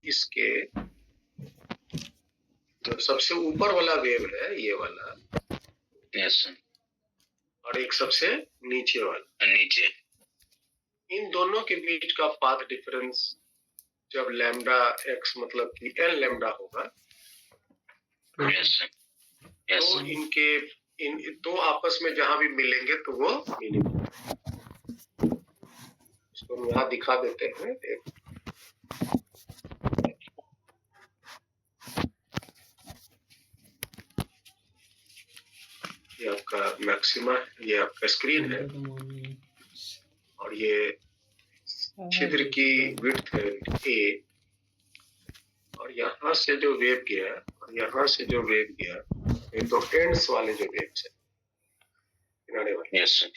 इसके जो सबसे ऊपर वाला वेव है ये वाला, यस, और एक सबसे नीचे वाला, नीचे, इन दोनों के बीच का पाथ डिफरेंस जब लैम्डा एक्स मतलब कि एन लैम्डा होगा, यस, यस, तो इनके इन दो आपस में जहां भी मिलेंगे तो वो मिनिमम। इसको हम यहाँ दिखा देते हैं। ये आपका मैक्सिमा, ये आपका स्क्रीन है, और ये छिद्र की विड्थ है ए, और यहाँ से जो वेव गया और यहाँ से जो वेव गया, ये तो एंड्स वाले जो वेव्स है, किनारे वाले, यस,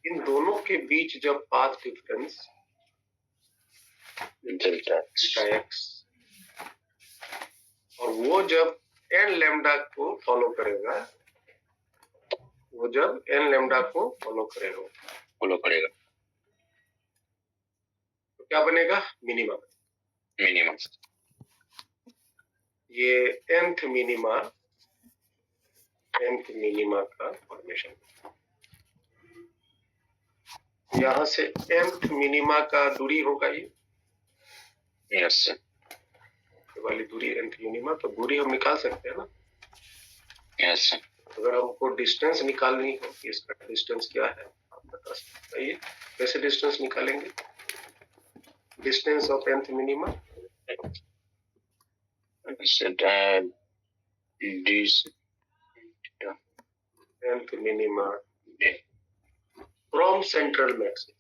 इन दोनों के बीच जब पाथ डिफरेंस डेल्टा एक्स, और वो जब एन लैम्डा को फॉलो करेगा, वो जब एन लैम्डा को फॉलो करेगा तो क्या बनेगा? मिनिमम। मिनिमम, ये nth मिनिमा का फॉर्मेशन। यहाँ से nth मिनिमा का दूरी होगा ये, यस, ये वाली दूरी nth मिनिमा, तो दूरी हम निकाल सकते हैं ना। यस, अगर हमको डिस्टेंस निकालनी हो कि इसका डिस्टेंस क्या है, आप बता सकते हैं। कैसे डिस्टेंस निकालेंगे? Distance of nth minima, nth minima from central maximum,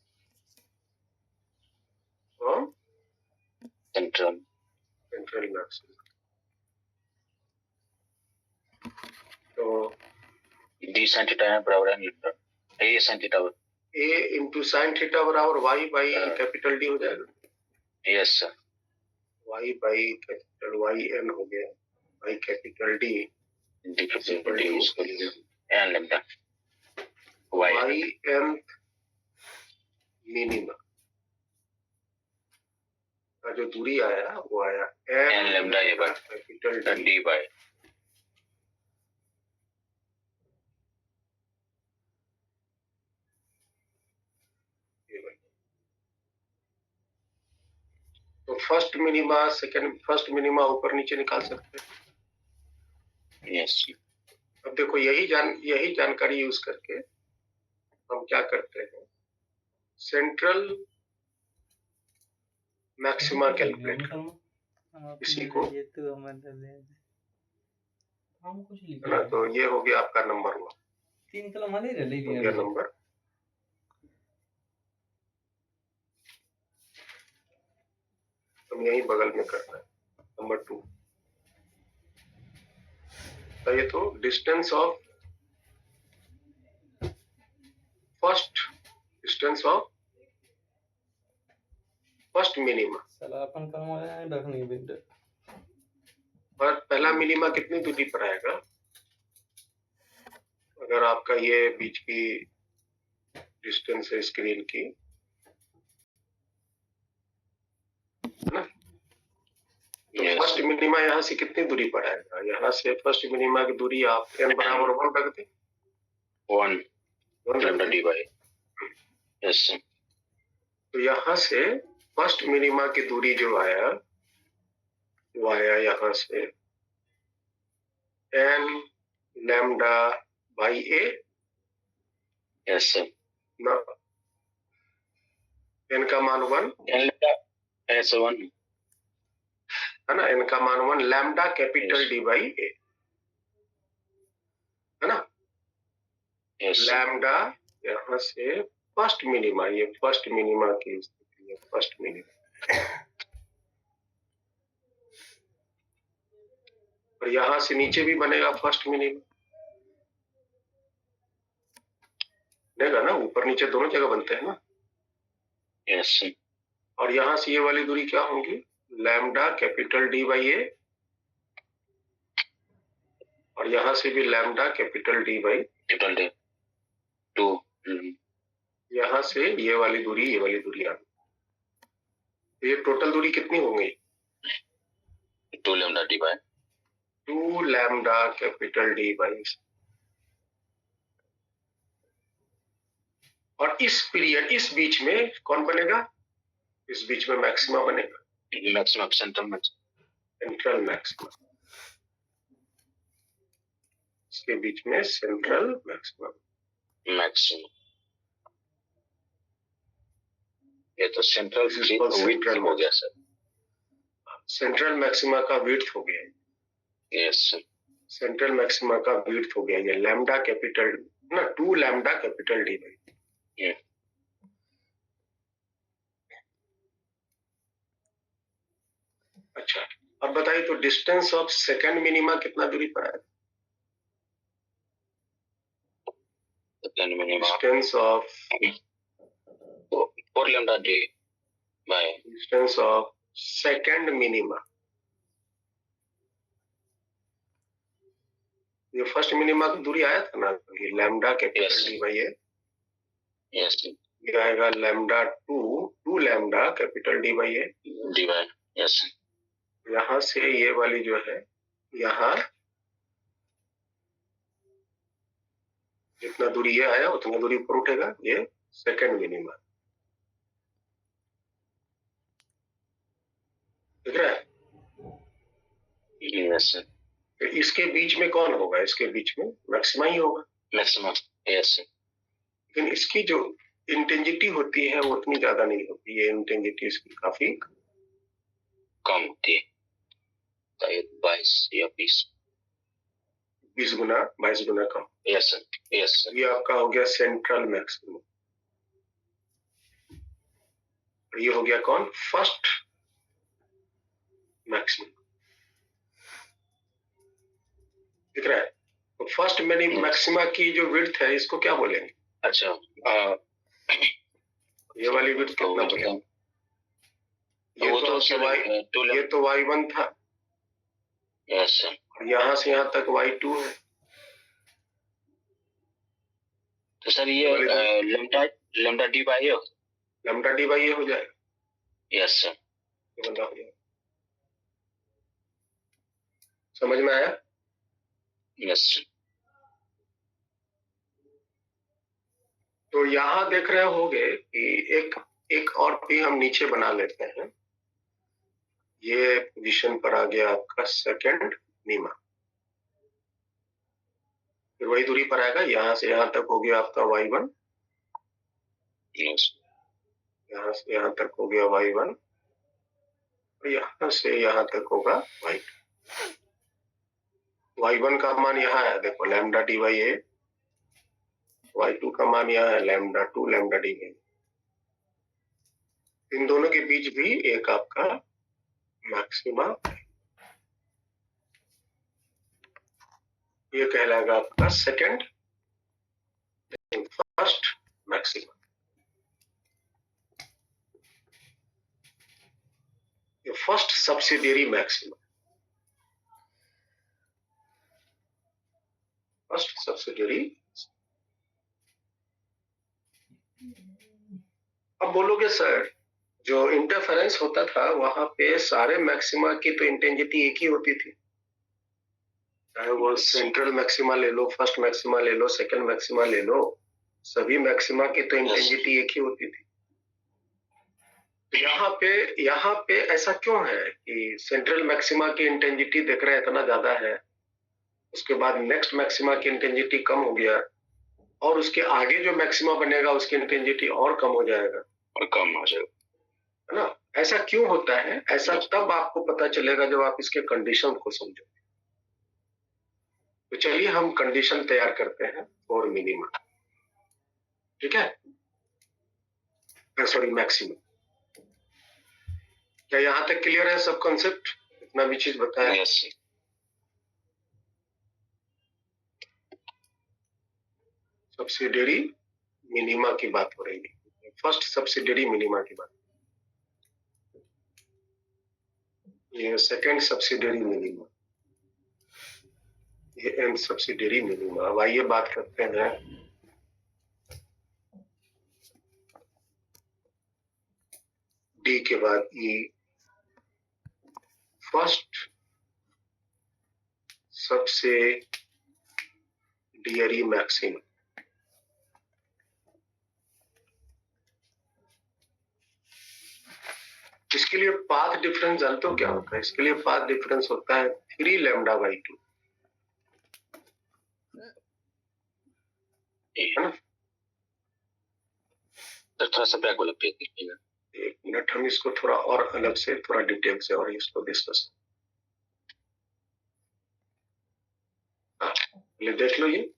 from central maximum. तो डी साइन थीटा बराबर है A sine theta, a into sine theta बराबर y बाई कैपिटल डी हो जाएगा। Yes sir, y by capital y n हो गया, y कैपिटल D N lambda y n minima का जो दूरी आया वो आया N lambda A by capital D by, तो फर्स्ट मिनिमा फर्स्ट मिनिमा ऊपर नीचे निकाल सकते हैं। यस, अब देखो यही जानकारी यूज करके हम क्या करते हैं, सेंट्रल मैक्सिमा कैलकुलेट करते। इसी को ना, तो ये हो गया आपका नंबर 1, हो गया नंबर। हम यही बगल में करना है, नंबर 2। तो ये तो डिस्टेंस ऑफ फर्स्ट मिनिमा, पर पहला मिनिमा कितनी दूरी पर आएगा? अगर आपका ये बीच की डिस्टेंस है स्क्रीन की, है ना, तो फर्स्ट मिनिमा यहाँ से कितनी दूरी पर आएगा? यहाँ से फर्स्ट मिनिमा की दूरी आप n बराबर 1 रख दें, 1 लैम्डा डी बाय, यस, तो यहाँ से फर्स्ट मिनिमा की दूरी जो आया वो आया यहाँ से n lambda by a, yes sir, ना n का मान 1, एन लैम्डा एस 1 है ना, n का मान 1 lambda capital D by a, है ना। यस, लैम्डा यहाँ से फर्स्ट मिनिमा, ये फर्स्ट मिनिमा की स्थिति है, फर्स्ट मिनिमा, और यहाँ से नीचे भी बनेगा फर्स्ट मिनिमा, बनेगा ना, ऊपर नीचे दोनों जगह बनते हैं ना। यस, और यहाँ से ये वाली दूरी क्या होंगी? लैम्डा कैपिटल डी बाई ए, और यहाँ से भी लैम्डा कैपिटल डी बाई 2, यहाँ से ये वाली दूरी आ गई। ये टोटल दूरी कितनी हो गई? 2 lambda d by 2 lambda capital D by. और इस पीरियड, इस बीच में कौन बनेगा? इस बीच में मैक्सिमा बनेगा, maximum सेंट्रल मैक्सिमा। इसके बीच में सेंट्रल मैक्सिमा। maximum। ये तो central This is called central हो गया सर। सेंट्रल मैक्सिमा का विड्थ हो गया। Yes sir. सेंट्रल मैक्सिमा का विड्थ हो गया ये लैम्डा कैपिटल ना 2 लैम्डा कैपिटल डी बाई। अच्छा, अब बताइए तो डिस्टेंस ऑफ सेकंड मिनिमा कितना दूरी पर है? Second minima distance of 4 lambda d by distance of second minima. ये फर्स्ट मिनिमा की दूरी आया था ना, ये लैम्डा कैपिटल डी बाई है। यस ये आएगा lambda 2 lambda capital D by है। D by yes. यहाँ से ये वाली जो है, यहाँ जितना दूरी ये आया उतना दूरी ऊपर उठेगा, ये सेकंड मिनिमा। दिख रहा है? Yes sir. तो इसके बीच में कौन होगा? इसके बीच में मैक्सिमा ही होगा। Maximum yes. लेकिन इसकी जो इंटेंसिटी होती है वो उतनी ज्यादा नहीं होती, ये इंटेंसिटी इसकी काफी कम होती है, शायद 22 या 22 गुना कम। Yes sir. Yes sir. ये आपका हो गया सेंट्रल मैक्सिमम। ये हो गया कौन? First maximum. दिख रहा है? तो फर्स्ट मैक्सिमा की जो विड्थ है इसको क्या बोलेंगे? अच्छा ये वाली विड्थ कितना बोलेंगे? ये वो तो ये तो y1 था। Yes sir. और यहाँ से यहाँ तक y2 है। तो सर ये lambda D by lambda D by ये हो जाएगा। Yes sir. ये बंदा हो जाएगा। समझ में आया? Yes sir. तो यहाँ देख रहे होगे कि एक और भी हम नीचे बना लेते हैं। ये पोजीशन पर आ गया आपका सेकंड मिनिमा। फिर वही दूरी पर आएगा, यहाँ से यहाँ तक हो गया आपका y1। यस। यहाँ से यहाँ तक हो गया y1, और यहाँ से यहाँ तक होगा y2। y1 का मान यहाँ है, देखो lambda D by A. y2 का मान यहाँ है लैम्डा 2 लैम्डा डी बाई। इन दोनों के बीच भी एक आपका मैक्सिमा है। ये कहलाएगा आपका सेकंड फर्स्ट मैक्सिमा। ये first subsidiary maxima. First subsidiary. अब बोलोगे सर जो इंटरफेरेंस होता था वहां पे सारे मैक्सिमा की तो इंटेंसिटी एक ही होती थी, चाहे वो सेंट्रल मैक्सिमा ले लो, फर्स्ट मैक्सिमा ले लो, सेकंड मैक्सिमा ले लो, सभी मैक्सिमा की तो इंटेंसिटी एक ही होती थी। तो यहाँ पे ऐसा क्यों है कि सेंट्रल मैक्सिमा की इंटेंसिटी देख रहे हैं इतना ज्यादा है, उसके बाद नेक्स्ट मैक्सिमा की इंटेंसिटी कम हो गया, और उसके आगे जो मैक्सिमा बनेगा उसकी इंटेंसिटी और कम हो जाएगा, है ना? ऐसा क्यों होता है? ऐसा तब आपको पता चलेगा जब आप इसके कंडीशन को समझो। तो चलिए हम कंडीशन तैयार करते हैं फॉर मिनिमा। ठीक है? Sorry, maximum. क्या यहाँ तक क्लियर है सब कॉन्सेप्ट? इतना भी चीज बताया? यस। सब्सिडियरी मिनिमा की बात हो रही है, फर्स्ट सब्सिडियरी मिनिमा की बात। ये सेकंड सब्सिडियरी मिनिमा, ये एंड सब्सिडियरी मिनिमा। अब आइए बात करते हैं डी के बाद ई, फर्स्ट सबसे डियरी मैक्सिमम। इसके लिए पाथ डिफरेंस जानते हो क्या होता है? इसके लिए पाथ डिफरेंस होता है 3 लैम्डा बाई 2, है ना? तो थोड़ा सा बैक वाला पेज देखिएगा। एक मिनट, हम इसको थोड़ा और अलग से, थोड़ा डिटेल से और इसको डिस्कस, पहले देख लो ये।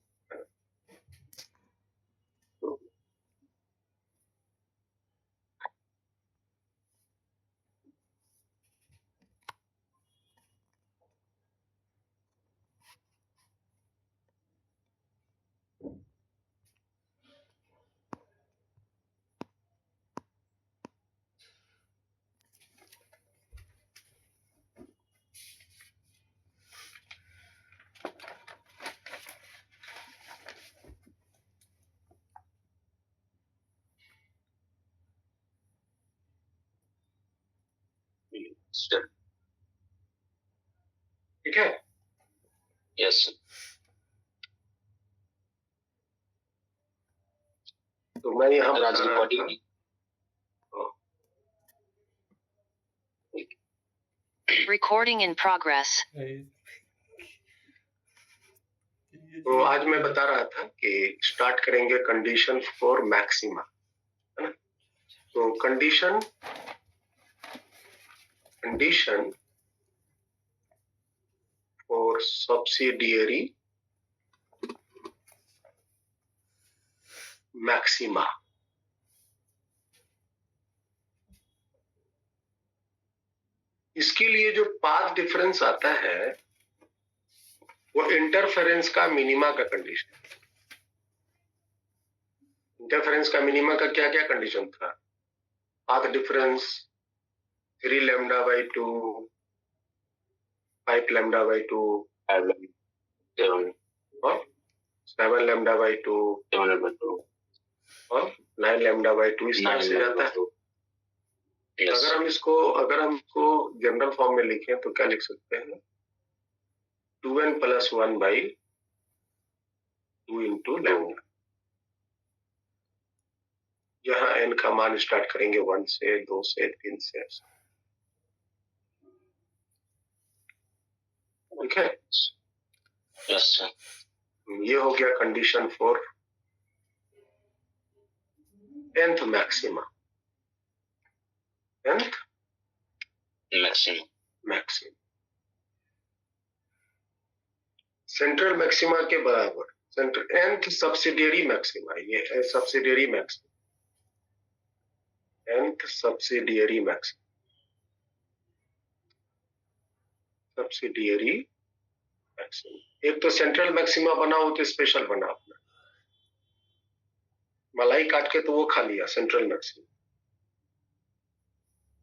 ठीक है? यस। तो मैं यहाँ आज बता रहा रिकॉर्डिंग था, Recording in progress. तो आज मैं बता रहा था कि स्टार्ट करेंगे कंडीशन फॉर मैक्सिमा, है ना? तो कंडीशन फॉर सब्सिडियरी मैक्सिमा। इसके लिए जो पाथ डिफरेंस आता है वो इंटरफेरेंस का मिनिमा का कंडीशन। इंटरफेरेंस का मिनिमा का क्या क्या कंडीशन था? Path difference 3 lambda by 2, 5 lambda by 2 और 7 लैम्डा बाई 2 और 9 लैम्डा बाई 2, इस तरह से जाता है। अगर हम इसको जनरल फॉर्म में लिखें तो क्या लिख सकते हैं? 2n plus 1 by 2 into lambda. यहाँ n का मान स्टार्ट करेंगे 1 से, 2 से, 3 से, ठीक है? Yes sir. ये हो गया condition for nth maxima, nth maxima central maxima के बराबर, nth सब्सिडियरी मैक्सिमा, ये है subsidiary maxima, nth subsidiary maxima, subsidiary maxima. एक तो सेंट्रल मैक्सिमा बना हो तो स्पेशल बना अपना, मलाई काट के तो वो खा लिया सेंट्रल मैक्सिमा।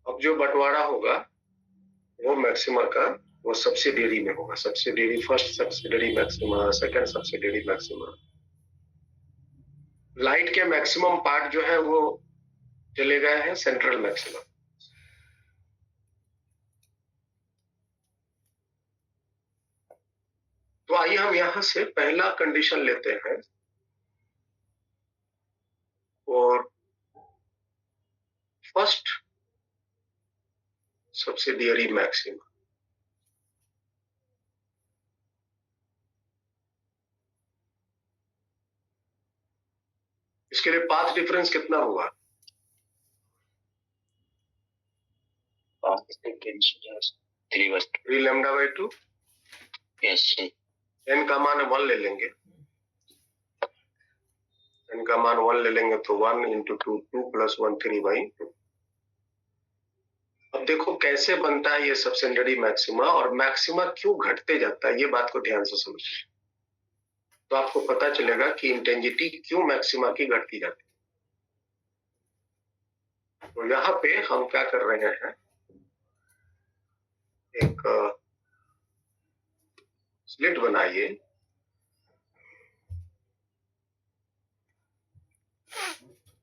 अब जो बंटवारा होगा वो मैक्सिमा का वो सब्सिडियरी में होगा। Subsidiary, first subsidiary maxima, second subsidiary maxima. Light के मैक्सिमम पार्ट जो है वो चले गए हैं सेंट्रल मैक्सिमा। तो आइए हम यहां से पहला कंडीशन लेते हैं और फर्स्ट सब्सिडियरी मैक्सिमा। इसके लिए पाथ डिफरेंस कितना हुआ? 3 लैम्डा बाई 2। यस। n का मान 1 ले लेंगे, n का मान 1 ले लेंगे तो 1 इंटू 2, 2 प्लस 1, 3 बाई 2। अब देखो कैसे बनता है ये सब्सिडियरी मैक्सिमा और मैक्सिमा क्यों घटते जाता है, ये बात को ध्यान से समझिए तो आपको पता चलेगा कि इंटेंसिटी क्यों मैक्सिमा की घटती जाती है। तो यहाँ पे हम क्या कर रहे हैं, एक स्लिट बनाइए,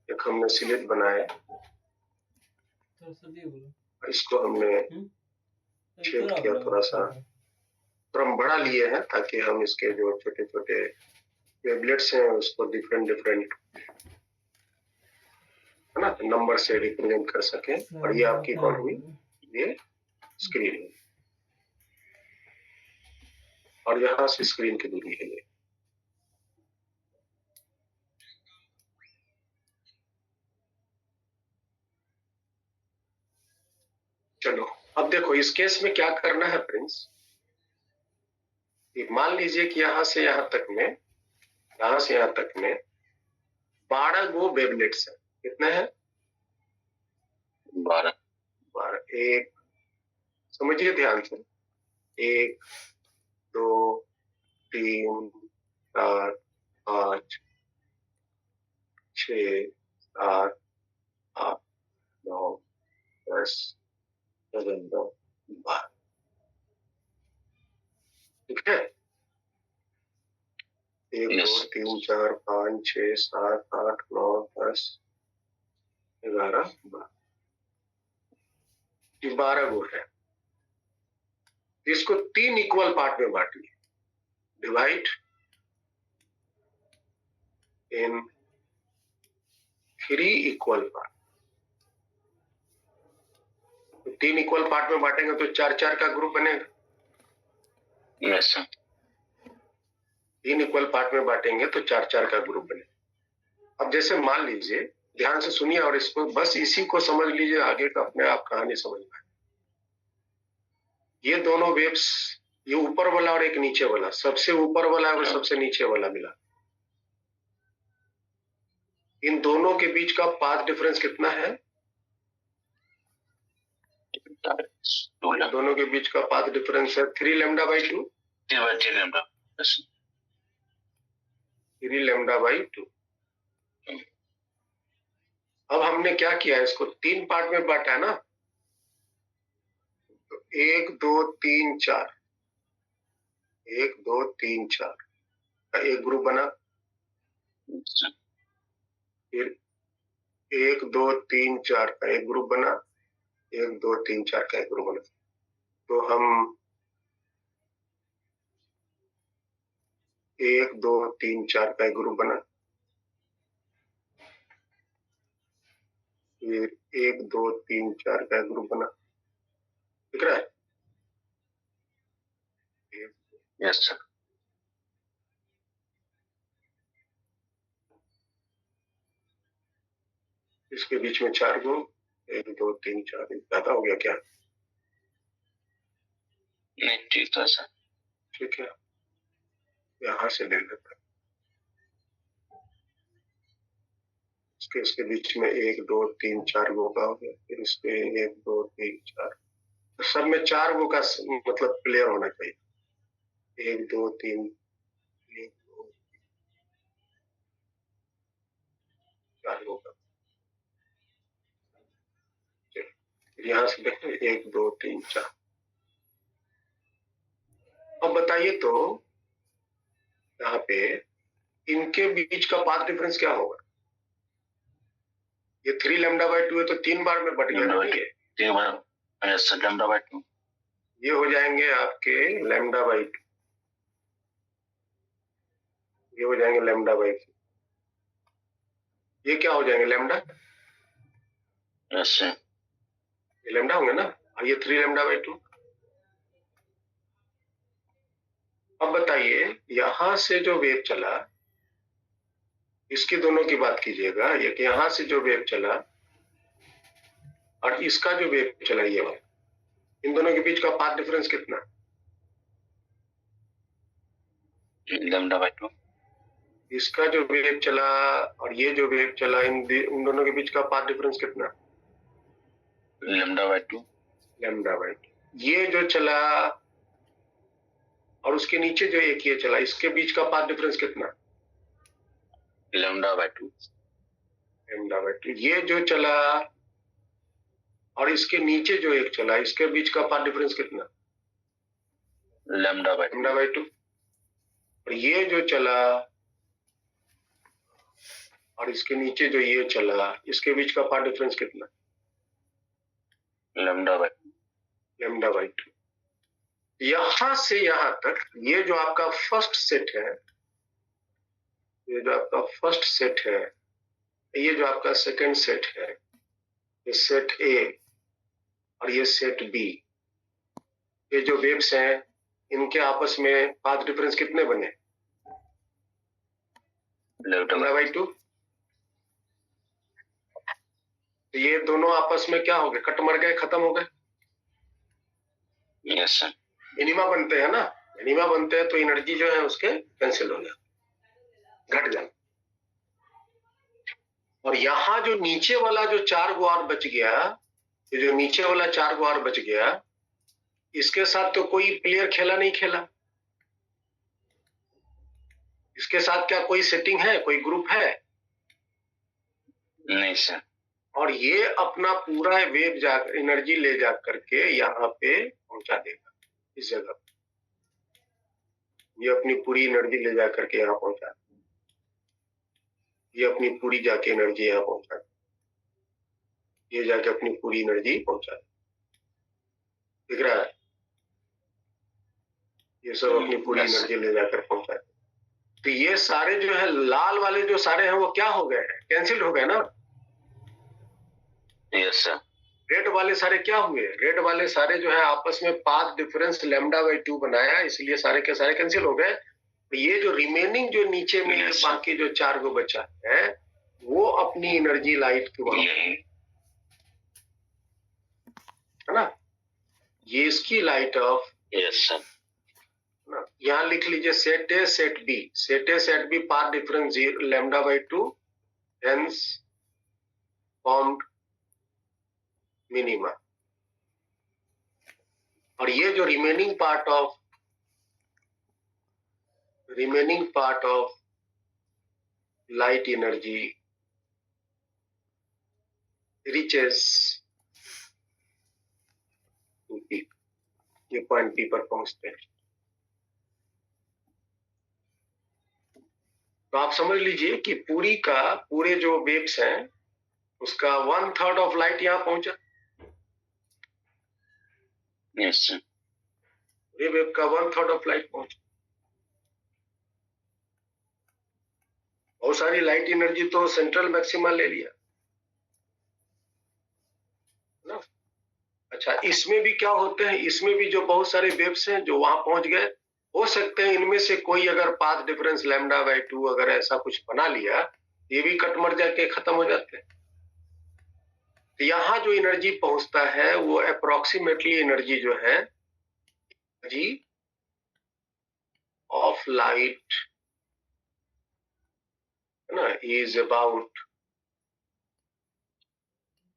एक हमने स्लिट बनाया, इसको हमने छेद किया, थोड़ा सा क्रम बढ़ा लिए हैं ताकि हम इसके जो छोटे छोटे वेवलेट्स हैं उसको डिफरेंट डिफरेंट है ना नंबर से रिप्रेजेंट कर सके। और ये आपकी कौन हुई, ये स्क्रीन है और यहाँ से स्क्रीन की दूरी है ये। चलो अब देखो इस केस में क्या करना है फ्रेंड्स, मान लीजिए कि यहाँ से यहाँ तक में 12 गो वेवलेट्स है। कितने हैं? 12। एक समझिए ध्यान से, 1 2 3 4 5 6 7 8 9 10 11 12। ठीक है, 1 2 3 4 5 6 7 8 9 10 11 12। 12 गो है। इसको 3 इक्वल पार्ट में बांटिए, divide in 3 equal part. 3 equal part में बांटेंगे तो 4-4 का ग्रुप बनेगा। Yes sir. 3 इक्वल पार्ट में बांटेंगे तो 4-4 का ग्रुप बनेगा। अब जैसे मान लीजिए, ध्यान से सुनिए और इसको बस इसी को समझ लीजिए, आगे का अपने आप कहानी समझ में। ये दोनों वेव्स, ये ऊपर वाला और एक नीचे वाला, सबसे ऊपर वाला और सबसे नीचे वाला मिला, इन दोनों के बीच का पाथ डिफरेंस कितना है? दोनों के बीच का पाथ डिफरेंस है 3 λ/2। 3 λ/2। अब हमने क्या किया, इसको 3 पार्ट में बांटा है ना, तो 1 2 3 4, 1 2 3 4 का एक ग्रुप बना, फिर 1 2 3 4 का एक ग्रुप बना, 1 2 3 4 का एक ग्रुप बना। तो हम 1 2 3 4 का एक ग्रुप बना, फिर 1 2 3 4 का एक ग्रुप बना। दिख रहा है? Yes sir. इसके बीच में 4 गो, 1 2 3 4, ज्यादा हो गया क्या? नहीं ठीक है सर। ठीक है, यहाँ से ले लेता हूं। इसके बीच में 1 2 3 4 गो का हो गया, फिर इसके 1 2 3 4, सब में 4 गो का मतलब प्लेयर होना चाहिए। 1 2 3 1 2 4 गो का। यहाँ से देखें 1 2 3 4। अब बताइए तो यहाँ पे इनके बीच का पाथ डिफरेंस क्या होगा? ये 3 λ/2 है तो 3 बार में बट गया ना ये। 3 बार यस सर, λ/2। ये हो जाएंगे आपके λ/2, ये हो जाएंगे λ/2। ये क्या हो जाएंगे? लैम्डा। Yes sir. ये लैम्डा होंगे ना, और ये 3 λ/2। अब बताइए यहां से जो वेव चला, इसकी दोनों की बात कीजिएगा, एक यहां से जो वेव चला और इसका जो वेव चला ये वाला, इन दोनों के बीच का पाथ डिफरेंस कितना? λ/2। इसका जो वेव चला और ये जो वेव चला, इन दोनों के बीच का पाथ डिफरेंस कितना? λ/2। λ/2। ये जो चला और उसके नीचे जो एक ये चला, इसके बीच का पाथ डिफरेंस कितना? λ/2। λ/2। ये जो चला और इसके नीचे जो एक चला, इसके बीच का पाथ डिफरेंस कितना? λ/2। और ये जो चला और इसके नीचे जो ये चला, इसके बीच का पाथ डिफरेंस कितना? λ/2। यहां से यहां तक ये जो आपका फर्स्ट सेट है, ये जो आपका फर्स्ट सेट है, ये जो आपका सेकंड सेट है, ये सेट ए और ये सेट बी, ये जो वेव्स हैं इनके आपस में पाथ डिफरेंस कितने बने? λ/2। तो ये दोनों आपस में क्या हो गए? कट मर गए, खत्म हो गए। Yes sir. मिनिमा बनते हैं ना, मिनिमा बनते हैं तो एनर्जी जो है उसके कैंसिल हो जाए, घट जाए। और यहाँ जो नीचे वाला जो 4 गो और बच गया, ये जो नीचे वाला 4 गो और बच गया, इसके साथ तो कोई प्लेयर खेला नहीं खेला। इसके साथ क्या कोई सेटिंग है, कोई ग्रुप है? नहीं सर। और ये अपना पूरा वेव जा एनर्जी ले जा करके यहाँ पे पहुंचा देगा, इस जगह पे। ये अपनी पूरी एनर्जी ले जा करके यहाँ पहुंचा, ये अपनी पूरी जाके एनर्जी यहाँ पहुंचा, ये जाके अपनी पूरी एनर्जी पहुंचा। दिख रहा है? ये सब अपनी पूरी एनर्जी ले जाकर पहुंचा। तो ये सारे जो है लाल वाले जो सारे हैं वो क्या हो गए हैं? कैंसिल हो गए ना। Yes sir. रेड वाले सारे क्या हुए? रेड वाले सारे जो है आपस में पाथ डिफरेंस λ/2 बनाया, इसलिए सारे के सारे कैंसिल हो गए। तो ये जो रिमेनिंग जो नीचे में बाकी जो 4 गो बचा है वो अपनी एनर्जी लाइट के वहां है ना, ये इसकी लाइट ऑफ। Yes sir. यहाँ लिख लीजिए set A set B, set A set B path difference λ/2 hence formed minima. और ये जो remaining part of light energy reaches to P, ये पॉइंट P पर पहुंचते हैं। तो आप समझ लीजिए कि पूरे जो वेव्स हैं उसका 1/3 ऑफ लाइट यहाँ पहुंचा। Yes sir. पूरे वेव का 1/3 ऑफ लाइट पहुंचा। बहुत सारी लाइट एनर्जी तो सेंट्रल मैक्सिमा ले लिया ना। अच्छा, इसमें भी क्या होते हैं, इसमें भी जो बहुत सारे वेव्स हैं जो वहां पहुंच गए, हो सकते हैं इनमें से कोई अगर पाथ डिफरेंस λ/2 अगर ऐसा कुछ बना लिया, ये भी कट मर जाके खत्म हो जाते हैं। तो यहाँ जो एनर्जी पहुंचता है वो अप्रोक्सीमेटली एनर्जी जो है एनर्जी ऑफ लाइट है ना, is about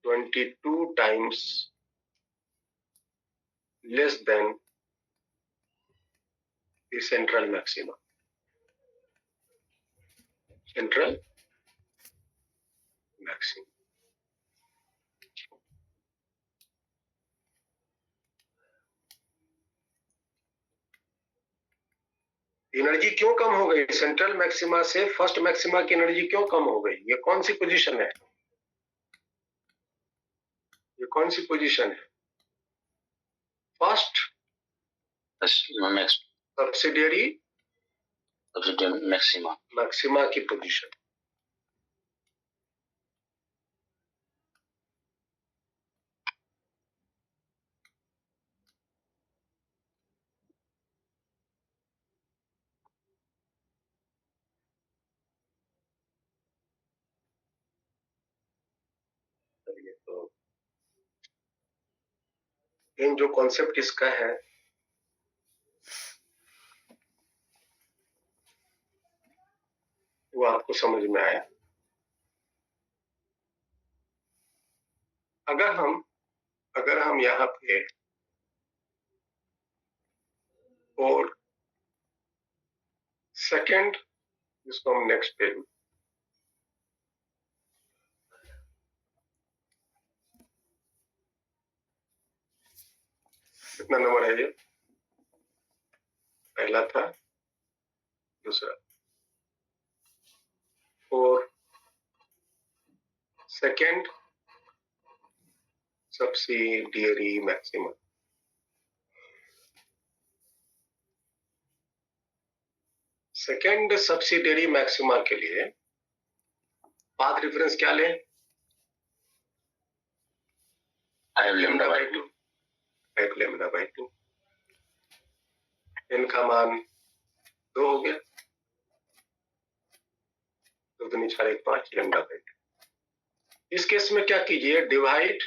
22 times less than the central maxima. Central maxima energy क्यों कम हो गई? सेंट्रल मैक्सिमा से फर्स्ट मैक्सिमा की एनर्जी क्यों कम हो गई? ये कौन सी पोजीशन है? ये कौन सी पोजीशन है? फर्स्ट सब्सिडियरी मैक्सिमा की पोजीशन। तो इन जो कॉन्सेप्ट इसका है वो आपको समझ में आया। अगर हम यहाँ पे और सेकंड, जिसको हम नेक्स्ट पे कितना नंबर है? ये पहला था, दूसरा, और second subsidiary maxima. Second subsidiary maxima के लिए पाथ डिफरेंस क्या लें? 5 lambda by 2. 5 lambda by 2। इनका मान 2 हो गया, 2 दूनी 4 1 5 लैम्डा बाई 2। इस केस में क्या कीजिए, डिवाइड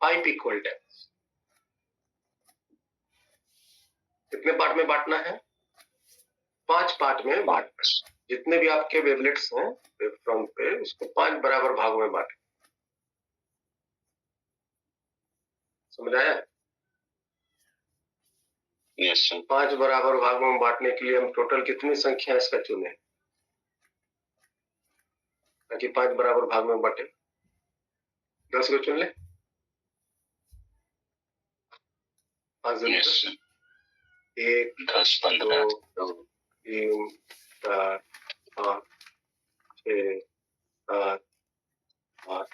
पाइप इक्वल टाइम्स। कितने पार्ट में बांटना है? 5 पार्ट में बांटना। जितने भी आपके वेवलेट्स हैं वेव फ्रंट पे, उसको 5 बराबर भागों में बांटें। समझ आया? Yes, sir. 5 बराबर भागों में बांटने के लिए हम टोटल कितनी संख्या इसका चुने, ताकि 5 बराबर भाग में बांटे? 10 को चुन ले। 5 Yes, sir. 1 10, 15, 2. 3 4 5 6 7 8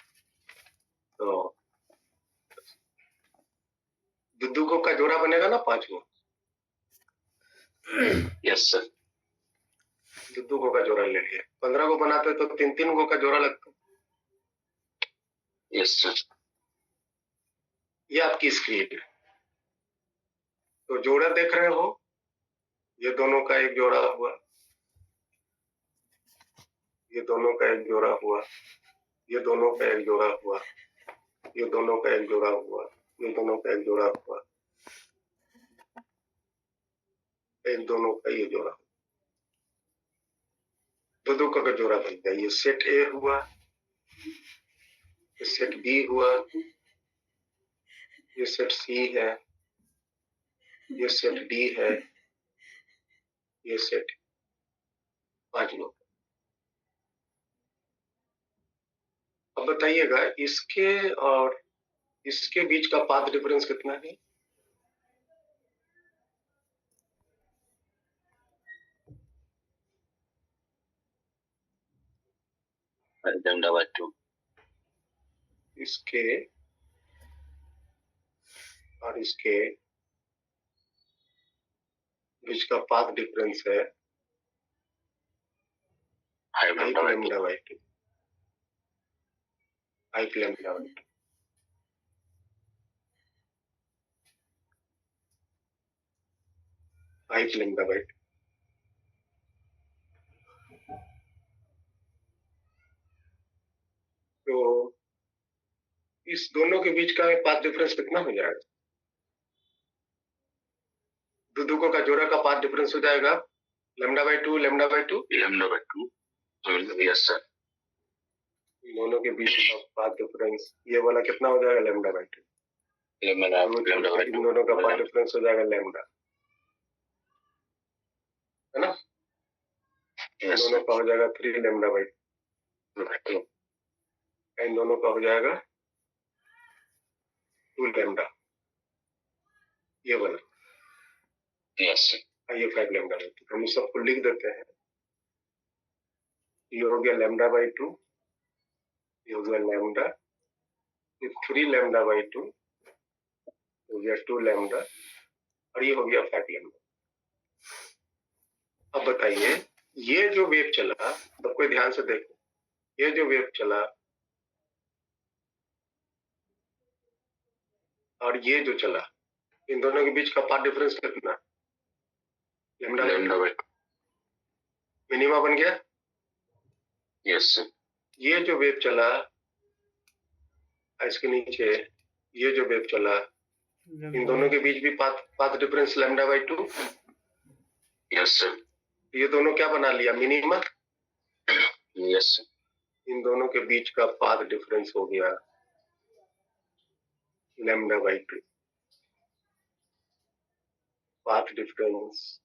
9। दुदुको का जोड़ा बनेगा ना 5 को। Yes, sir. दुदुको का जोड़ा ले लिया। 15 को बनाते तो 3 को का जोड़ा लगता। Yes, sir. ये आपकी स्क्रीन है। तो जोड़ा देख रहे हो, ये दोनों का एक जोड़ा हुआ, ये दोनों का एक जोड़ा हुआ, ये दोनों का एक जोड़ा हुआ, ये दोनों का एक जोड़ा हुआ, ये दोनों का एक जोड़ा हुआ, एक दोनों का ये जोड़ा। दो का जोड़ा बन गया। ये सेट ए हुआ, ये सेट बी हुआ, ये सेट सी है, ये सेट डी है, ये सेट 5 लोग। अब बताइएगा इसके और इसके बीच का पाथ डिफरेंस कितना है? Lambda by 2. इसके और इसके बीच का पाथ डिफरेंस है 5 lambda by 2. Lambda by 2। 5 lambda by 2। 5 lambda by 2। तो इस दोनों के बीच का पाथ डिफरेंस कितना हो जाएगा? दुदुको का जोड़ा का पाथ डिफरेंस हो जाएगा lambda by 2 lambda by 2 Lambda by 2. Yes, sir. दोनों के बीच का पाथ डिफरेंस ये वाला कितना हो जाएगा? Lambda by 2। Lambda by इन 2. दोनों का पाथ डिफरेंस हो जाएगा लैम्डा, है ना? इन Yes, दोनों sir. का हो जाएगा 3 लैम्डा बाई 2। इन दोनों का हो जाएगा 2 लैम्डा, ये वाला। Yes, sir. ये 5 लैम्डा बाई 2। हम सबको लिख देते हैं। ये हो गया लैम्डा बाई 2, ये हो गया लैम्डा, ये 3 लैम्डा बाई 2 हो गया 2 लैम्डा, और ये हो गया 5 लैम्डा। अब बताइए ये जो वेव चला, सबको ध्यान से देखो, ये जो वेव चला और ये जो चला, इन दोनों के बीच का पाथ डिफरेंस कितना? Lambda Lambda by 2. मिनिमा बन गया। Yes, sir. ये जो वेव चला, इसके नीचे ये जो वेव चला, इन दोनों के बीच भी path difference lambda by 2। Yes, sir. ये दोनों क्या बना लिया? मिनिमा। Yes, sir. इन दोनों के बीच का पाथ डिफरेंस हो गया lambda by 2। Path difference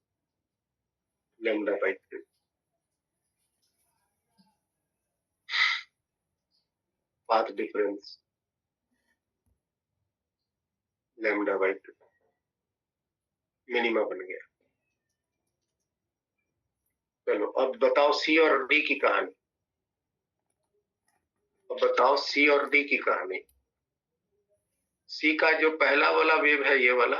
lambda by 2। Path difference lambda by 2 minima बन गया। चलो अब बताओ सी और डी की कहानी। अब बताओ सी और डी की कहानी। सी का जो पहला वाला वेव है ये वाला,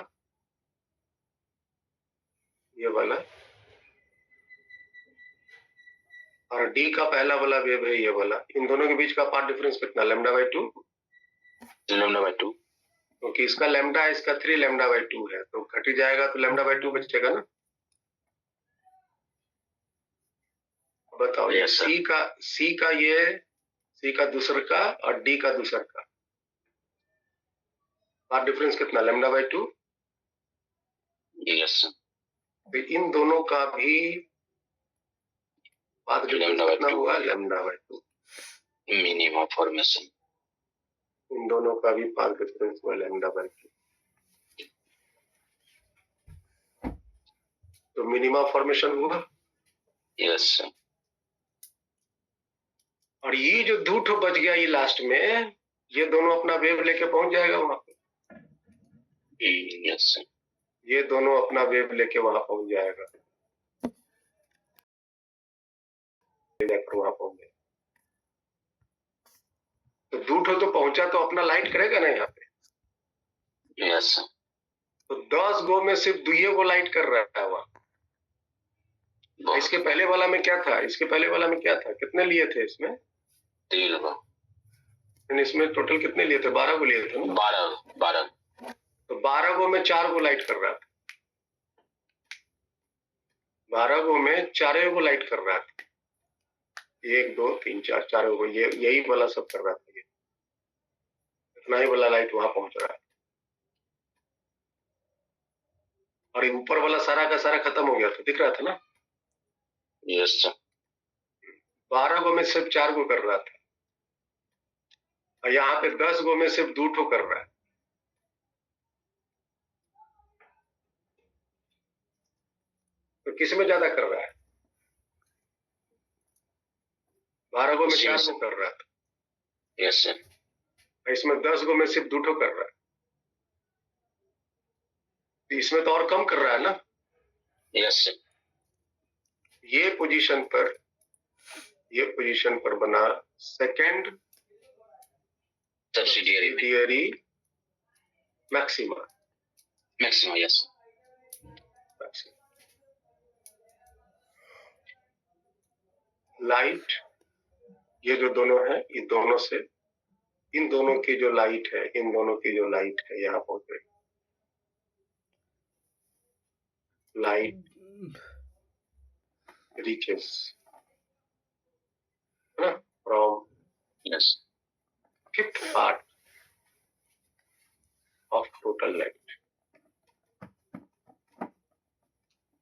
और डी का पहला वाला वेव है ये वाला। इन दोनों के बीच का पाथ डिफरेंस कितना? λ/2। λ/2। क्योंकि इसका लैम्डा है, इसका 3 λ/2 है, तो घट ही जाएगा, तो λ/2 बचेगा ना। बताओ ये Yes, sir. सी का दूसर का और डी का दूसर का पाथ डिफरेंस कितना? λ/2। Yes, sir. तो इन दोनों का भी पाथ डिफरेंस कितना λ/2। हुआ? λ/2। Minimum formation. इन दोनों का भी पाथ डिफरेंस हुआ λ/2। तो मिनिमम फॉर्मेशन हुआ। Yes sir. और ये जो दो ठो बच गया ये लास्ट में, ये दोनों अपना वेव लेके पहुंच जाएगा वहां पे। Yes sir. ये दोनों अपना वेव लेके वहां पहुंच जाएगा, वहां पहुंच जाएगा। तो दो ठो तो पहुंचा, तो अपना लाइट करेगा ना यहाँ पे। Yes sir. तो 10 गो में सिर्फ 2 गो लाइट कर रहा है वहां। इसके पहले वाला में क्या था? कितने लिए थे इसमें? 3 गो। इसमें टोटल कितने लिए थे? 12 गो लिए थे ना। 12। तो 12 गो में 4 गो लाइट कर रहा था। 12 गो में 4 गो लाइट कर रहा था। 1 2 3 4, 4 गो, ये यही वाला सब कर रहा था। ये इतना ही वाला लाइट वहां पहुंच रहा है, और ये ऊपर वाला सारा का सारा खत्म हो गया था, दिख रहा था ना। Yes sir. 12 गो में सिर्फ 4 गो कर रहा था, और यहाँ पे 10 गो में सिर्फ 2 ठो कर रहा है। तो किस में ज्यादा कर रहा है? 12 गो में 4 गो कर रहा था। Yes sir. इसमें 10 गो में सिर्फ 2 ठो कर रहा है, तो इसमें तो और कम कर रहा है ना। Yes sir. ये पोजीशन पर बना second subsidiary maxima. Yes. Light ये जो दोनों है, ये दोनों से इन दोनों की जो लाइट है, यहाँ पहुंच गई। Light reaches from yes. fifth part of total light।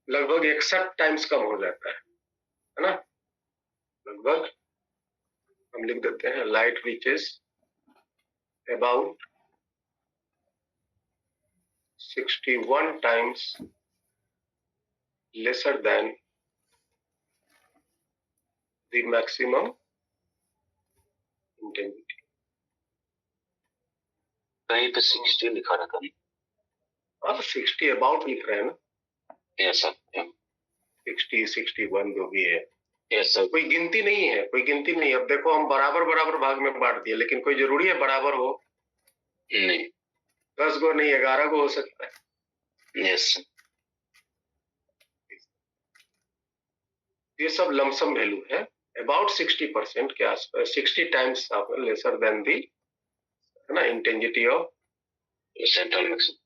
लगभग 61 टाइम्स कम हो जाता है ना। लगभग हम लिख देते हैं light reaches about 61 times lesser than the maximum intensity। कहीं पे 60 लिखा रहता है। अब 60 अबाउट लिख रहे हैं ना। Yes sir. 60 61 जो भी है, यस सर। कोई गिनती नहीं है, अब देखो हम बराबर भाग में बांट दिए, लेकिन कोई जरूरी है बराबर हो? नहीं। 10 गो नहीं, 11 गो हो सकता है। यस। ये सब लमसम वैल्यू है, अबाउट 60% के आसपास, 60 टाइम्स लेसर देन दी, है ना, इंटेंसिटी ऑफ सेंट्रल मैक्सिमम।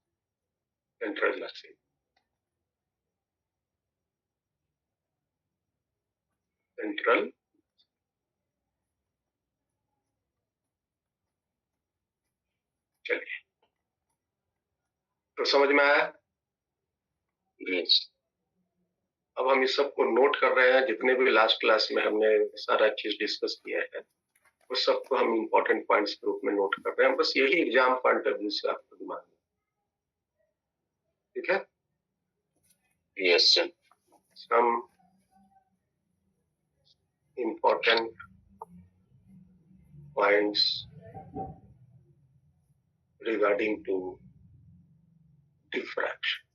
चलिए, तो समझ में आया। यस। अब हम इस सब को नोट कर रहे हैं, जितने भी लास्ट क्लास में हमने सारा चीज डिस्कस किया है, उस सबको हम इंपॉर्टेंट पॉइंट्स के रूप में नोट कर रहे हैं। बस यही एग्जाम पॉइंट ऑफ व्यू से आपको दिमाग में, ठीक है। Yes sir. Some important points regarding to diffraction।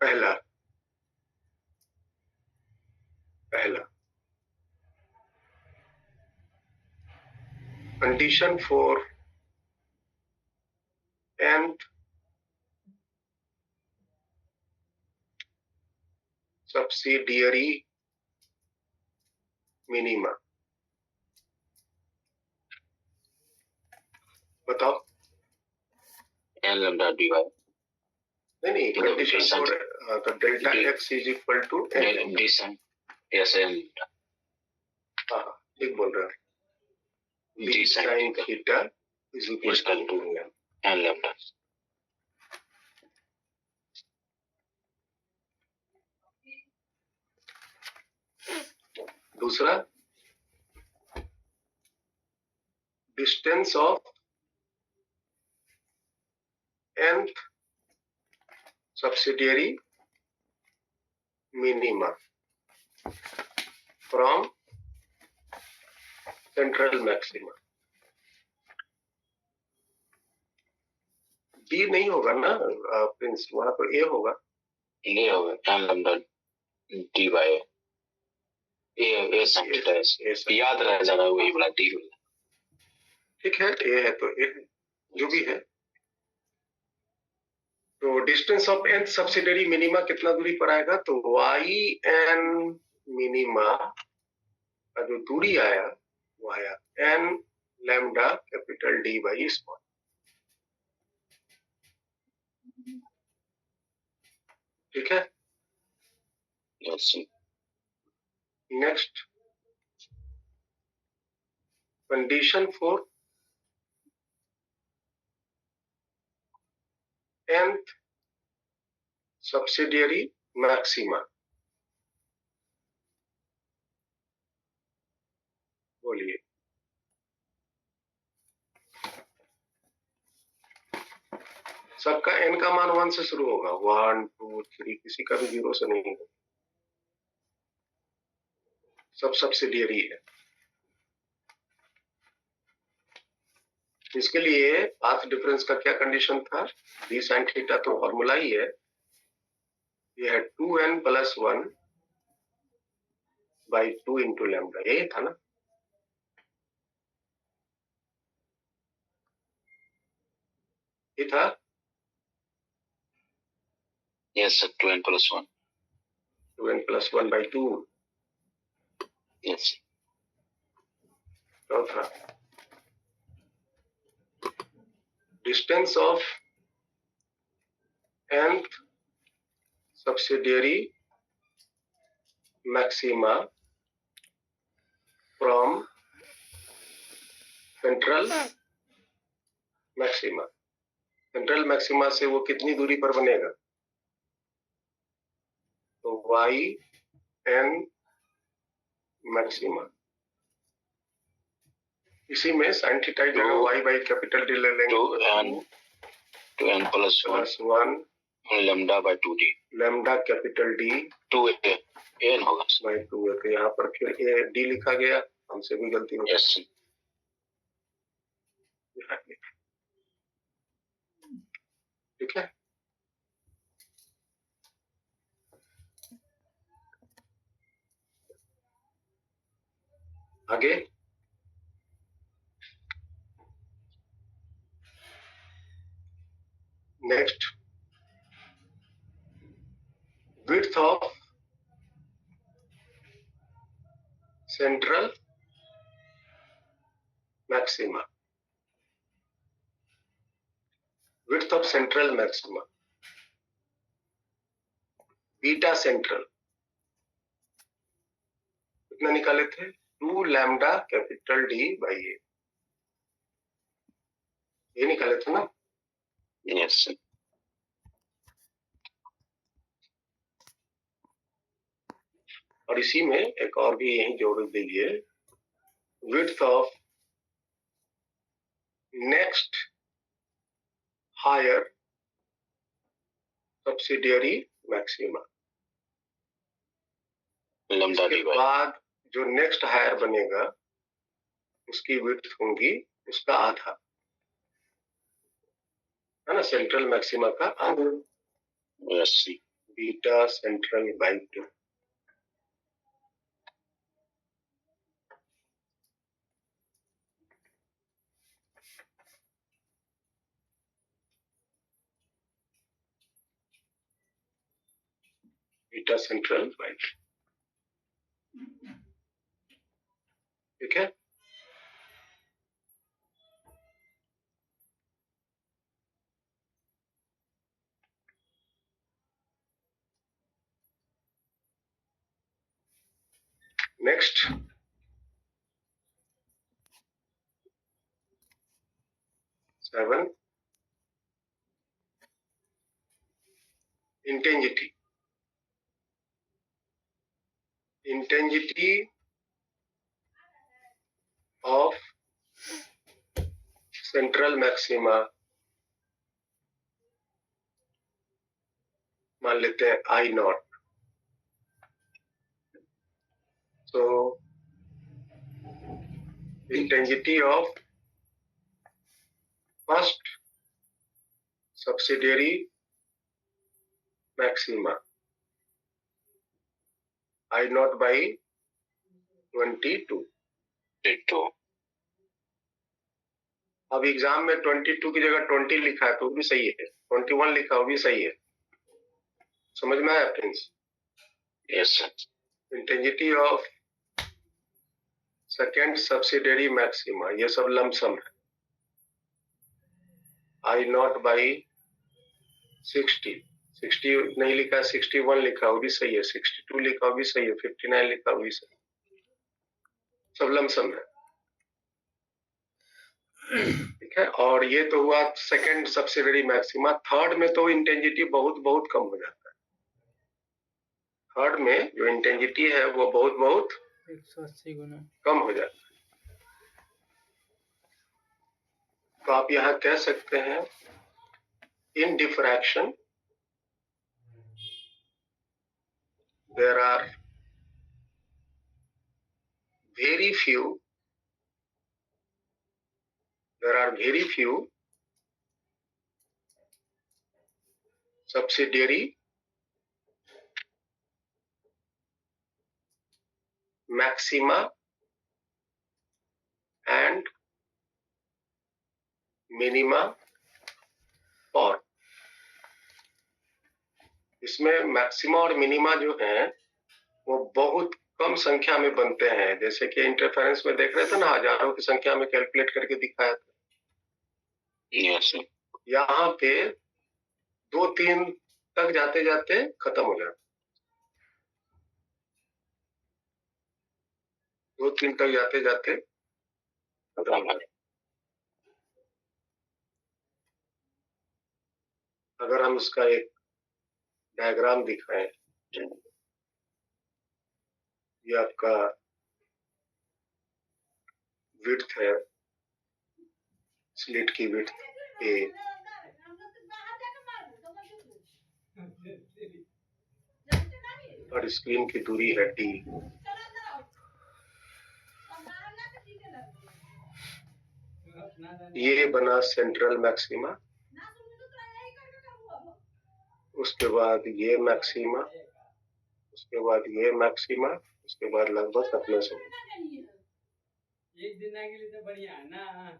पहला condition for nth subsidiary minima. बताओ। n lambda dy. नहीं, condition for delta x is equal to descent. Yes, n. हाँ, ठीक बोल रहा है। d sin theta is equal to n lambda. दूसरा, distance of nth subsidiary minima from central maxima. D नहीं होगा ना प्रिंस, वहां तो A होगा। ये होगा n lambda dy. ए sin theta याद रह जाएगा, वही वाला d होगा। ठीक है, A है तो A है, जो भी है। तो distance of nth subsidiary minima कितना दूरी पर आएगा, तो yn मिनिमा का जो दूरी आया वो आया n lambda capital D by small. ठीक है, next condition for nth subsidiary maxima. बोलिए। सबका n का मान 1 से शुरू होगा, 1 2 3, किसी का भी 0 से नहीं होगा, सब सब्सिडियरी है। इसके लिए पाथ डिफरेंस का क्या कंडीशन था, d sin थीटा तो फॉर्मूला ही है, ये है 2n plus 1 by 2 into lambda, यही था ना। ये था, yes sir, 2n plus 1. 2n plus 1 by 2। yes. चौथा, distance of nth subsidiary maxima from central maxima. Central maxima से वो कितनी दूरी पर बनेगा, तो yn मैक्सिमा। इसी में साइन थीटा की जगह y बाई कैपिटल D ले लेंगे, 2n plus 1 lambda by 2d. Lambda capital D 2a n होगा। बाई 2 है, तो यहाँ पर फिर d लिखा गया, हमसे भी गलती हो yes. ठीक है। आगे next, width of central maxima. Width of central maxima, beta central कितना निकाले थे, 2 lambda capital D by A, ये निकाले थे ना। yes. और इसी में एक और भी यही जोड़ दीजिए, width of next higher subsidiary maxima. lambda इसके dy by बाद जो नेक्स्ट हायर बनेगा उसकी विड्थ होगी उसका आधा, है ना, सेंट्रल मैक्सिमा का आधा। yes. Beta central by 2। Beta central by 2, ठीक है। Next, seven, intensity. Intensity of central maxima मान लेते हैं आई नॉट। तो intensity of first subsidiary maxima I not by 22। अब एग्जाम में 22 की जगह 20 लिखा है तो भी सही है, 21 लिखा वो भी सही है। समझ में आया friends? Yes sir. Intensity of second subsidiary maxima, ये सब लमसम है। आई नॉट बाई 60, 60 नहीं लिखा, 61 लिखा वो भी सही है, 62 लिखा वो भी सही है, 59 लिखा वो भी सही है, सब लमसम है, ठीक है। और ये तो हुआ सेकेंड सब्सिडियरी मैक्सिमा। थर्ड में तो इंटेंसिटी बहुत बहुत कम हो जाता है। थर्ड में जो इंटेंसिटी है वो बहुत बहुत 180 गुना कम हो जाता है। तो आप यहाँ कह सकते हैं इन diffraction there are very few subsidiary maxima and minima for। इसमें मैक्सिमा और मिनिमा जो हैं वो बहुत कम संख्या में बनते हैं। जैसे कि इंटरफेरेंस में देख रहे थे ना, हजारों की संख्या में कैलकुलेट करके दिखाया था। Yes sir. यहाँ पे 2-3 तक जाते जाते खत्म हो जाता, 2-3 तक जाते जाते खत्म हो जाता। अगर हम इसका एक डायग्राम दिखाएं, ये आपका विड्थ है, स्लिट की विड्थ ए, और स्क्रीन की दूरी है डी। ये बना सेंट्रल मैक्सिमा, उसके बाद ये मैक्सिमा, उसके बाद ये मैक्सिमा, उसके बाद लगभग अपने से एक दिन के लिए तो बढ़िया है ना।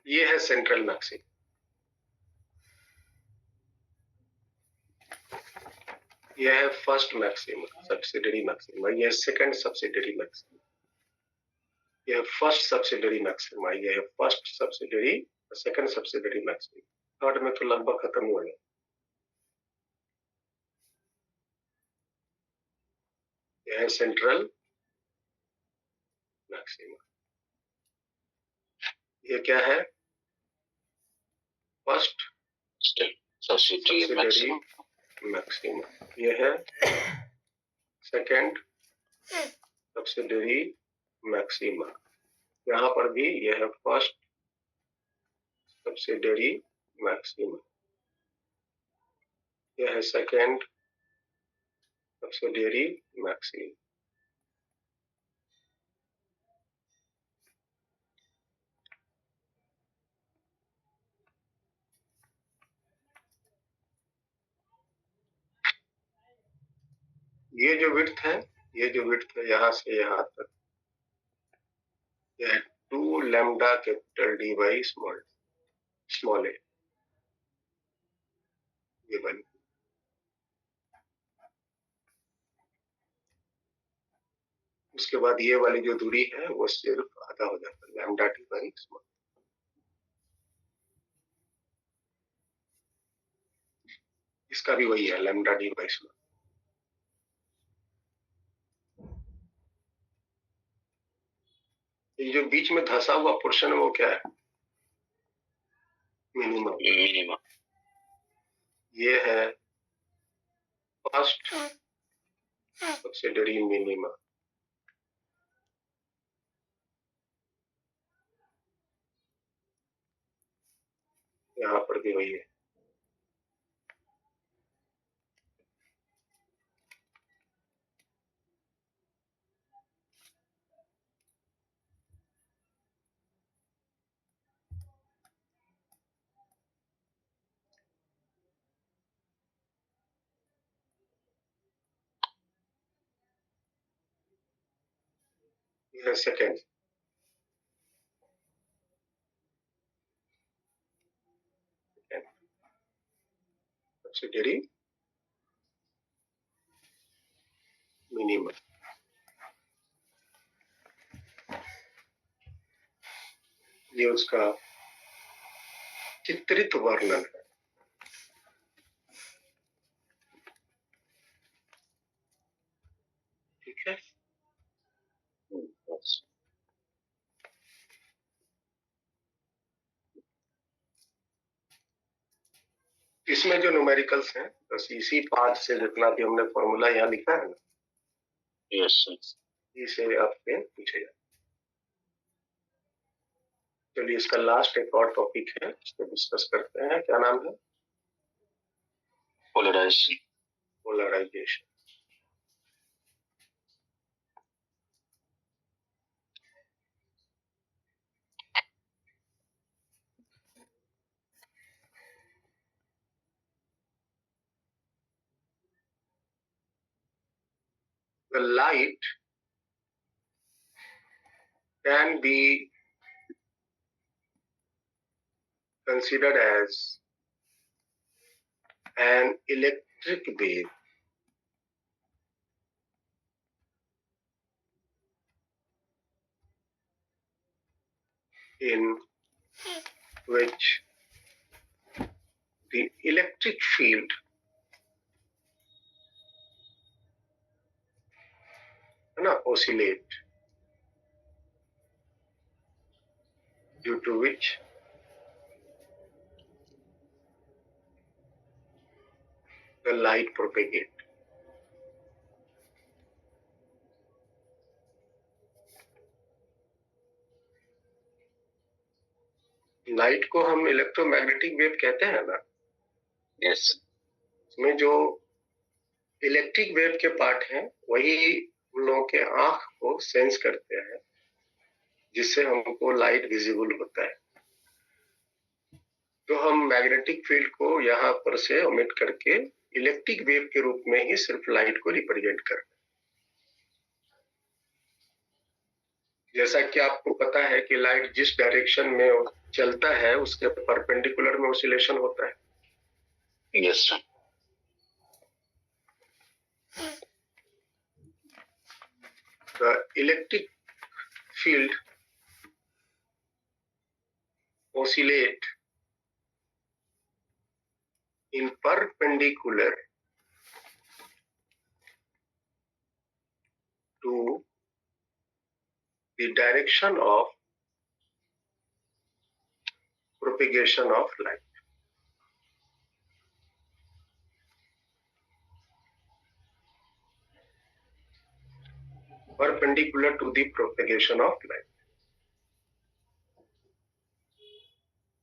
ये है सेंट्रल मैक्सिमा, ये है फर्स्ट मैक्सिमा सब्सिडियरी मैक्सिमा, ये है सेकंड सब्सिडियरी मैक्सिमा, ये है फर्स्ट सब्सिडियरी मैक्सिमा, ये है first subsidiary, second subsidiary maxima. Third में तो लगभग खत्म हुआ है। यह है सेंट्रल मैक्सिमा। ये क्या है? First subsidiary subsidiary maximum. maxima. ये है सेकेंड subsidiary maxima. यहाँ पर भी यह है फर्स्ट subsidiary maxima. यह है सेकेंड subsidiary maxima. ये जो विड्थ है यहाँ से यहाँ तक, यह 2 lambda capital D by small A, ये बनी। उसके बाद ये वाली जो दूरी है वो सिर्फ आधा हो जाता है, लैम्डा डी बाई स्मॉल। इसका भी वही है, लैम्डा डी बाई स्मॉल। ये जो बीच में धंसा हुआ पोर्शन है वो क्या है? मिनिमम। ये है फर्स्ट सबसिडियरी मिनिमा। यहाँ पर भी वही है। यह सेकेंड सबसिडियरी मिनिमा। ये उसका चित्रित वर्णन है। ठीक है। इसमें जो न्यूमेरिकल्स हैं बस इसी पार्ट से जितना भी हमने फॉर्मूला यहाँ लिखा है ना, यस इसे आपसे पूछे जाए। चलिए इसका लास्ट एक और टॉपिक है, इसको डिस्कस करते हैं। क्या नाम है? Polarisation. The light can be considered as an electric wave in which the electric field oscillate, due to which the light propagate. Light को हम इलेक्ट्रोमैग्नेटिक वेव कहते हैं ना। यस इसमें जो इलेक्ट्रिक वेव के पार्ट हैं वही हम लोगों के आंख को सेंस करते हैं, जिससे हमको लाइट विजिबल होता है। तो हम मैग्नेटिक फील्ड को यहाँ पर से ओमिट करके इलेक्ट्रिक वेव के रूप में ही सिर्फ लाइट को रिप्रेजेंट करते हैं। जैसा कि आपको पता है कि लाइट जिस डायरेक्शन में चलता है उसके परपेंडिकुलर में ऑसिलेशन होता है। Yes The electric field oscillate in perpendicular to the direction of propagation of light. perpendicular to the propagation of light.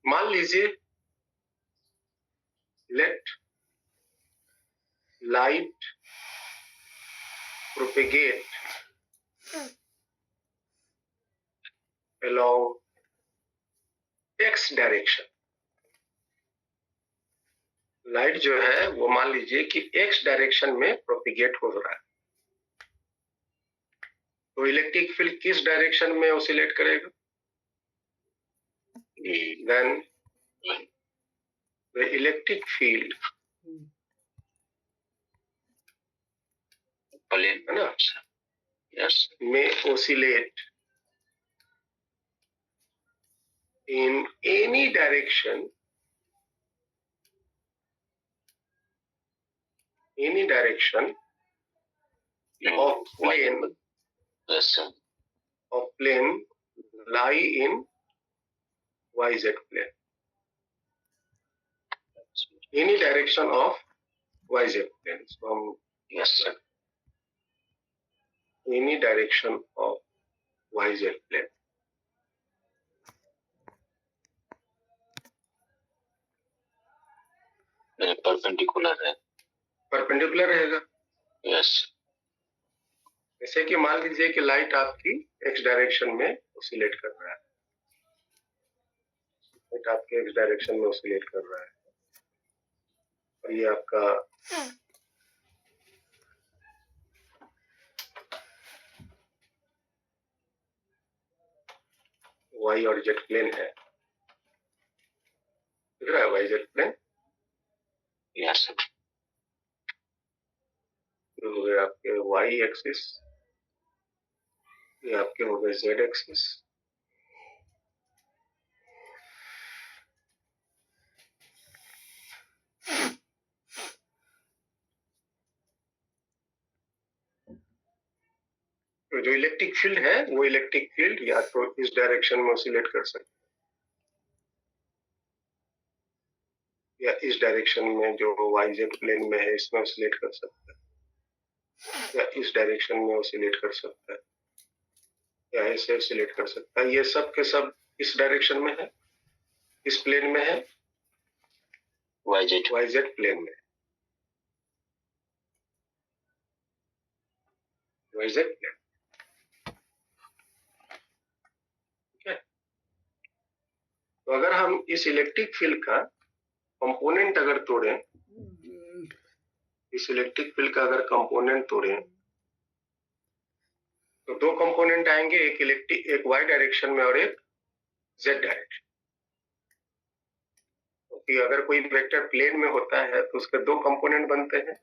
मान लीजिए let light propagate along x direction. Light जो है वो मान लीजिए कि x डायरेक्शन में प्रोपिगेट हो रहा है, तो इलेक्ट्रिक फील्ड किस डायरेक्शन में ऑसिलेट करेगा? Then the electric field plane, है ना, yes, may oscillate in any direction of plane yes, sir. of plane lie in yz plane. Any direction of yz plane. From Yes, sir. any direction of yz plane. Perpendicular है, perpendicular रहेगा। Yes, जैसे कि मान लीजिए कि light आपकी x direction में oscillate कर रहा है, लाइट आपके x डायरेक्शन में ऑसिलेट कर रहा है, और ये आपका y और z प्लेन है, दिख रहा है y z प्लेन, यस, ये हो गए आपके y एक्सिस, ये आपके हो गए z एक्सिस, तो जो इलेक्ट्रिक फील्ड है वो इलेक्ट्रिक फील्ड या तो इस डायरेक्शन में ऑसिलेट कर सकता है या इस डायरेक्शन में जो yz प्लेन में है इसमें ऑसिलेट कर सकता है या इस डायरेक्शन में ऑसिलेट कर सकता है या ऐसे ऑसिलेट कर सकता है। ये सब के सब इस डायरेक्शन में है, इस प्लेन में है, yz प्लेन में, yz प्लेन। तो अगर हम इस इलेक्ट्रिक फील्ड का कंपोनेंट अगर तोड़ें, इस इलेक्ट्रिक फील्ड का अगर कंपोनेंट तोड़ें तो दो कंपोनेंट आएंगे, एक y डायरेक्शन में और एक z डायरेक्शन। क्योंकि अगर कोई वेक्टर प्लेन में होता है तो उसके दो कंपोनेंट बनते हैं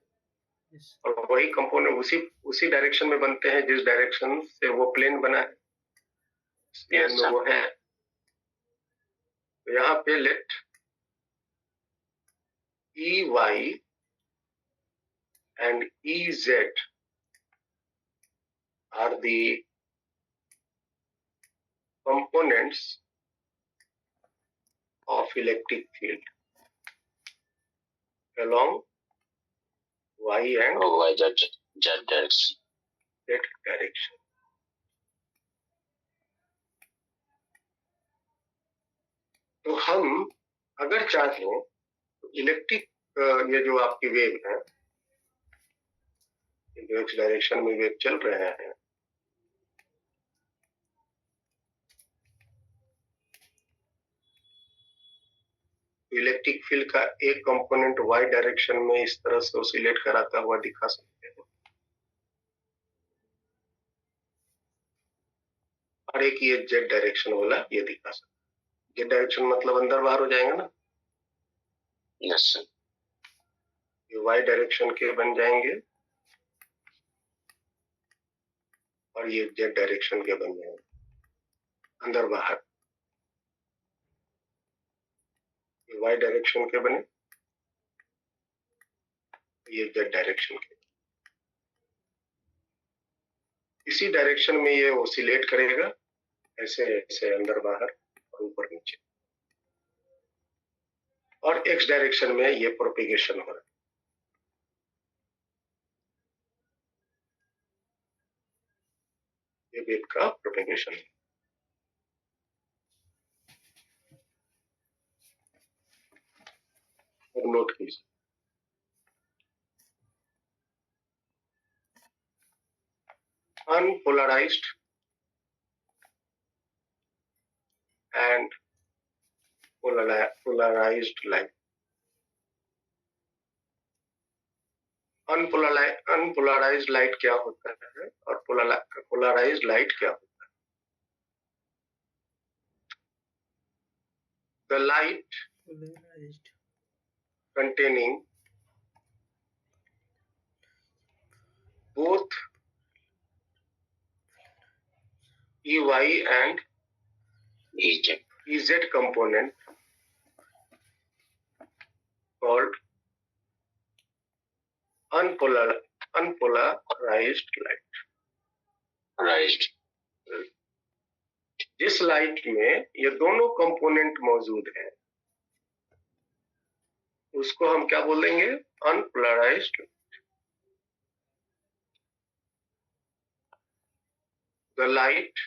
और वही कंपोनेंट उसी डायरेक्शन में बनते हैं जिस डायरेक्शन से वो प्लेन बना है, प्लेन में वो है। तो यहाँ पे late EY and EZ are the components of electric field along y and z direction. z direction. तो हम अगर चाहें तो इलेक्ट्रिक ये जो आपकी वेव है, जो x डायरेक्शन में वेव चल रहे हैं, इलेक्ट्रिक फील्ड का एक कंपोनेंट y डायरेक्शन में इस तरह से ऑसिलेट कराता हुआ दिखा सकते हैं और एक ये z डायरेक्शन वाला ये दिखा सकते हैं। z डायरेक्शन मतलब अंदर बाहर हो जाएंगे ना, यस, ये y डायरेक्शन के बन जाएंगे और ये z डायरेक्शन के बन जाएंगे, अंदर बाहर। ये y डायरेक्शन के बने, ये z डायरेक्शन के। इसी डायरेक्शन में ये ऑसिलेट करेगा, ऐसे ऐसे अंदर बाहर और ऊपर नीचे, और x डायरेक्शन में ये प्रोपिगेशन हो रहा है। ये वेव का प्रोपेगेशन है। नोट कीजिए, unpolarized and polarized light. Unpolarised light क्या होता है और पोलराइज्ड लाइट क्या होता है? The light containing both EY and EZ component called unpolarized light. जिस लाइट में ये दोनों कंपोनेंट मौजूद हैं उसको हम क्या बोलेंगे? Unpolarised. The light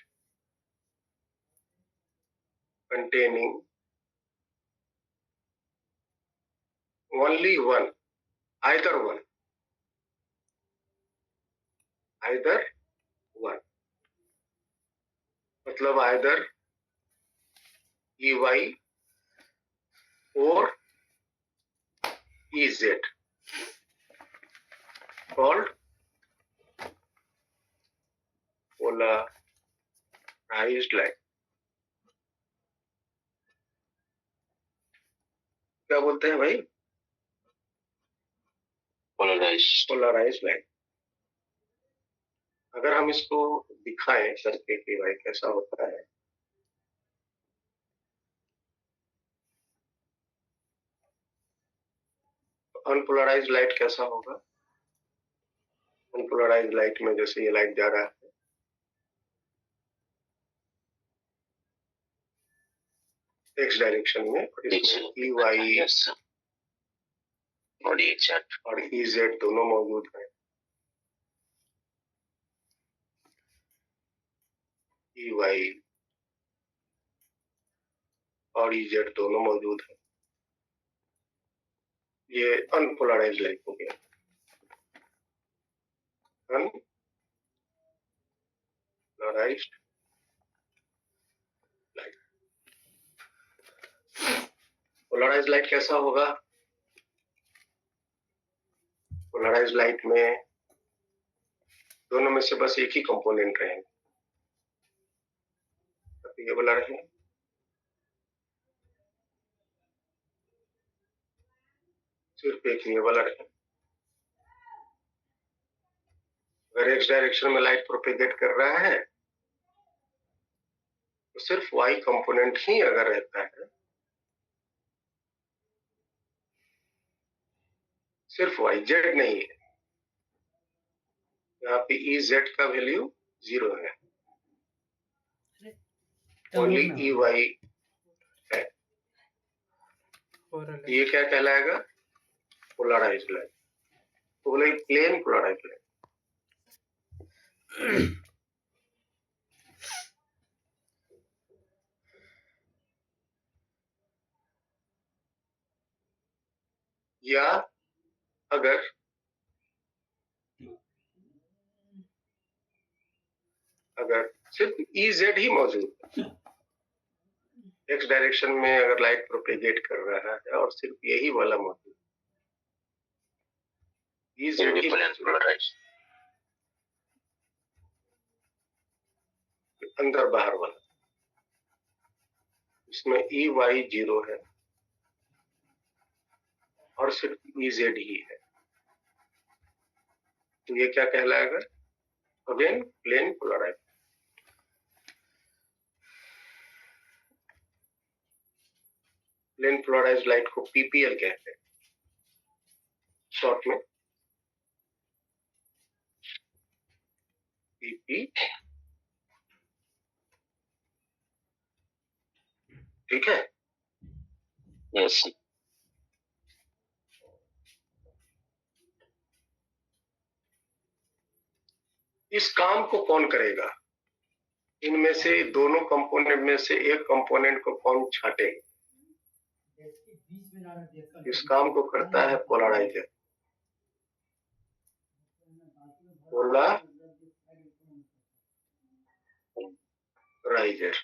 containing only one, either one, मतलब either EY or EZ called polarized light. क्या बोलते हैं भाई? Polarized light. अगर हम इसको दिखाएं करके कि भाई कैसा होता है, अनपोलराइज्ड लाइट कैसा होगा? अनपोलराइज्ड लाइट में जैसे ये लाइट जा रहा है, एक्स डायरेक्शन में, और इसमें EY और EZ दोनों मौजूद हैं। EY और EZ दोनों मौजूद हैं। ये अनपोलराइज्ड लाइट हो गया। Unpolarised light. पोलराइज्ड लाइट कैसा होगा? पोलराइज्ड लाइट में दोनों में से बस एक ही कंपोनेंट रहेंगे। ये वाला रहे, सिर्फ एक ये वाला रहे। अगर एक्स डायरेक्शन में लाइट प्रोपेगेट कर रहा है तो सिर्फ वाई कंपोनेंट ही अगर रहता है, सिर्फ वाई, जेड नहीं है। यहाँ पे EZ का वैल्यू 0 है, ओनली EY है। ये क्या कहलाएगा? Polarized light. तो बोले प्लेन पोलराइज्ड लाइट। या अगर सिर्फ EZ ही मौजूद है, एक्स डायरेक्शन में अगर लाइट प्रोपेगेट कर रहा है और सिर्फ यही वाला मौजूद, EZ ही अंदर बाहर वाला, इसमें EY 0 है और सिर्फ EZ ही है, तो ये क्या कहलाएगा? Again plane polarized. Plane polarized light को PPL कहते हैं शॉर्ट में, PP। ठीक है? यस। इस काम को कौन करेगा? इनमें से दोनों कंपोनेंट में से एक कंपोनेंट को कौन छाटेगा? इस काम को करता है polarizer. Polarizer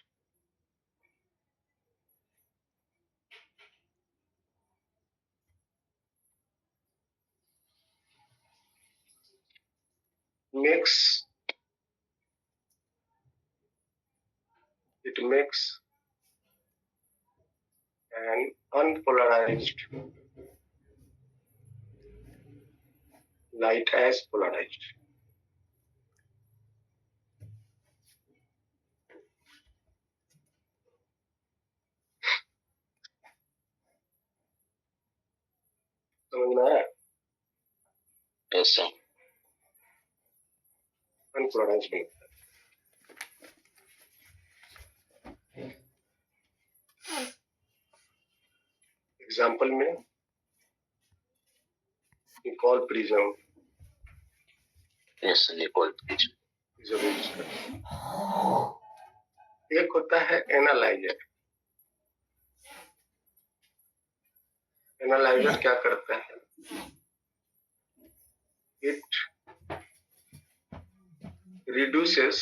makes an unpolarized light as polarized. समझ में आया? Yes, sir. अनपोलराइज्ड नहीं होता। एग्जाम्पल में Nicol prism Yes, Nicole, please. Use करते हैं। एक होता है एनालाइजर। एनालाइजर क्या करता है? It reduces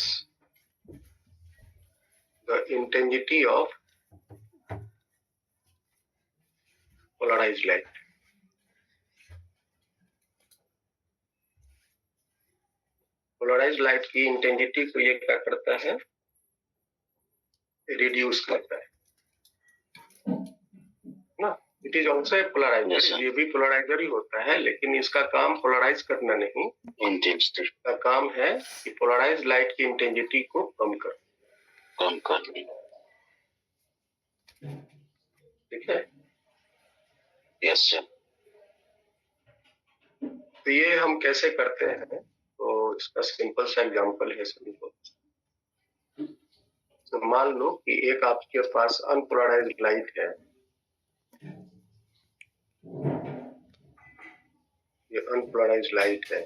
the intensity of polarized light. Polarized light की इंटेंसिटी को ये क्या करता है? रिड्यूस करता है ना। It is also a polarizer. Yes, sir. ये भी पोलराइजर ही होता है, लेकिन इसका काम पोलराइज करना नहीं, Intensity इसका काम है कि पोलराइज्ड लाइट की इंटेंसिटी को कम कर। कम करनी। ठीक है। Yes, sir. तो ये हम कैसे करते हैं? तो इसका सिंपल सा एग्जांपल है सभी को। तो मान लो कि एक आपके पास अनपोलराइज्ड लाइट है। ये अनपोलराइज्ड लाइट है।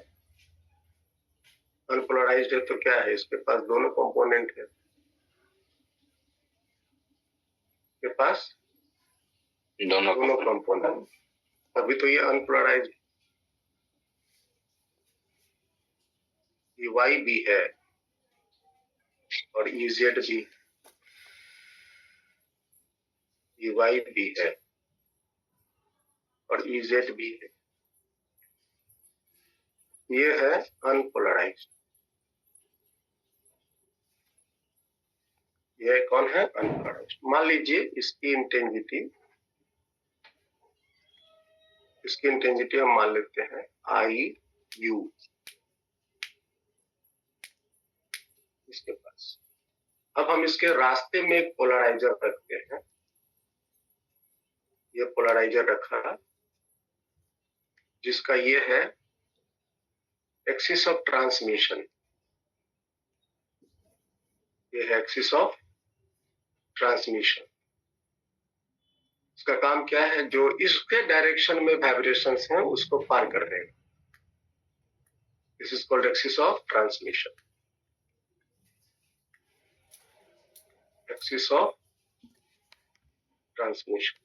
अनपोलराइज्ड है तो क्या है? इसके पास दोनों कंपोनेंट है। इसके पास दोनों कंपोनेंट। अभी तो ये अनपोलराइज्ड वाई भी है और इजेड भी, वाई भी है और इजेड भी है। ये है अनपोलराइज्ड। ये कौन है? अनपोलराइज्ड। मान लीजिए इसकी इंटेंसिटी हम मान लेते हैं आई यू। इसके पास अब हम इसके रास्ते में एक पोलराइजर रखते हैं। ये पोलराइजर रखा जिसका ये है एक्सिस ऑफ ट्रांसमिशन। ये है एक्सिस ऑफ ट्रांसमिशन। इसका काम क्या है? जो इसके डायरेक्शन में वाइब्रेशंस हैं उसको पार कर देगा। This is called axis of transmission. Axis of transmission.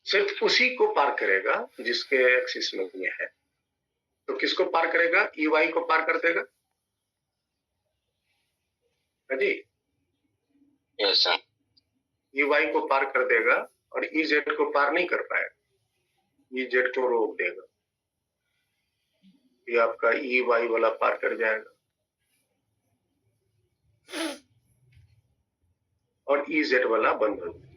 सिर्फ उसी को पार करेगा जिसके एक्सिस में ये है। तो किसको पार करेगा? ईवाई को पार कर देगा। जी, Yes, sir. ईवाई को पार कर देगा और इजेड को पार नहीं कर पाएगा। इजेड को रोक देगा। ये आपका ईवाई वाला पार कर जाएगा और इजेड वाला बंद हो जाएगा।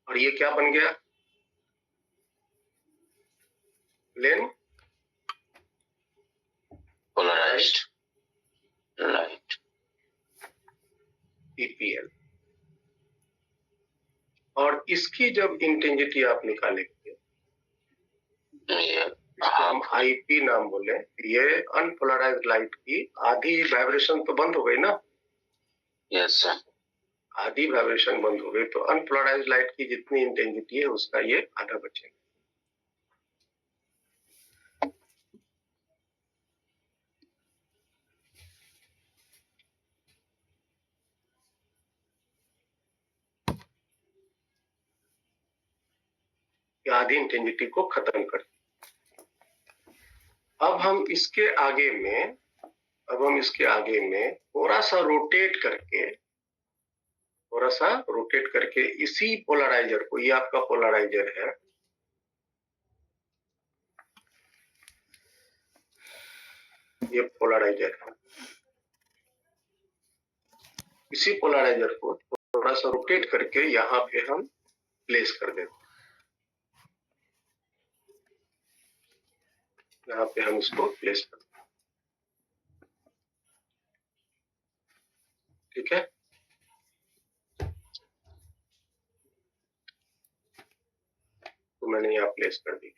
और ये क्या बन गया? Plane Polarized light. पीपीएल। और इसकी जब इंटेंसिटी आप निकालेंगे, Yeah. इसको हम आईपी नाम बोले, ये अनपोलराइज्ड लाइट की आधी वाइब्रेशन तो बंद हो गई ना। Yes, sir. आधी वाइब्रेशन बंद हो गई तो अनपोलराइज्ड लाइट की जितनी इंटेंसिटी है उसका ये आधा बचेगा। ये आधी इंटेंसिटी को खत्म कर। अब हम इसके आगे में थोड़ा सा रोटेट करके इसी पोलराइजर को, ये आपका पोलराइजर है, ये पोलराइजर है, इसी पोलराइजर को थोड़ा सा रोटेट करके यहाँ पे हम प्लेस कर देते हैं। यहाँ पे हम इसको प्लेस कर देते हैं। ठीक है, तो मैंने यहाँ प्लेस कर दी।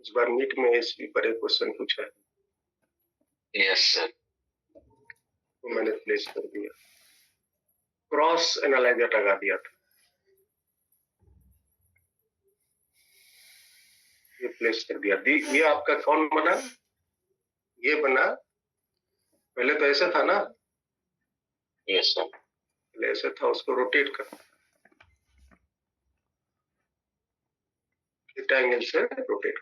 इस बार नीट में इसी पर एक क्वेश्चन पूछा है। Yes sir. तो मैंने प्लेस कर दिया, क्रॉस एनालाइजर लगा दिया था, ये प्लेस कर दिया। ये आपका कौन बना? ये बना। पहले तो ऐसे था ना? Yes sir. पहले ऐसे था, उसको रोटेट कर, थीटा एंगल से रोटेट।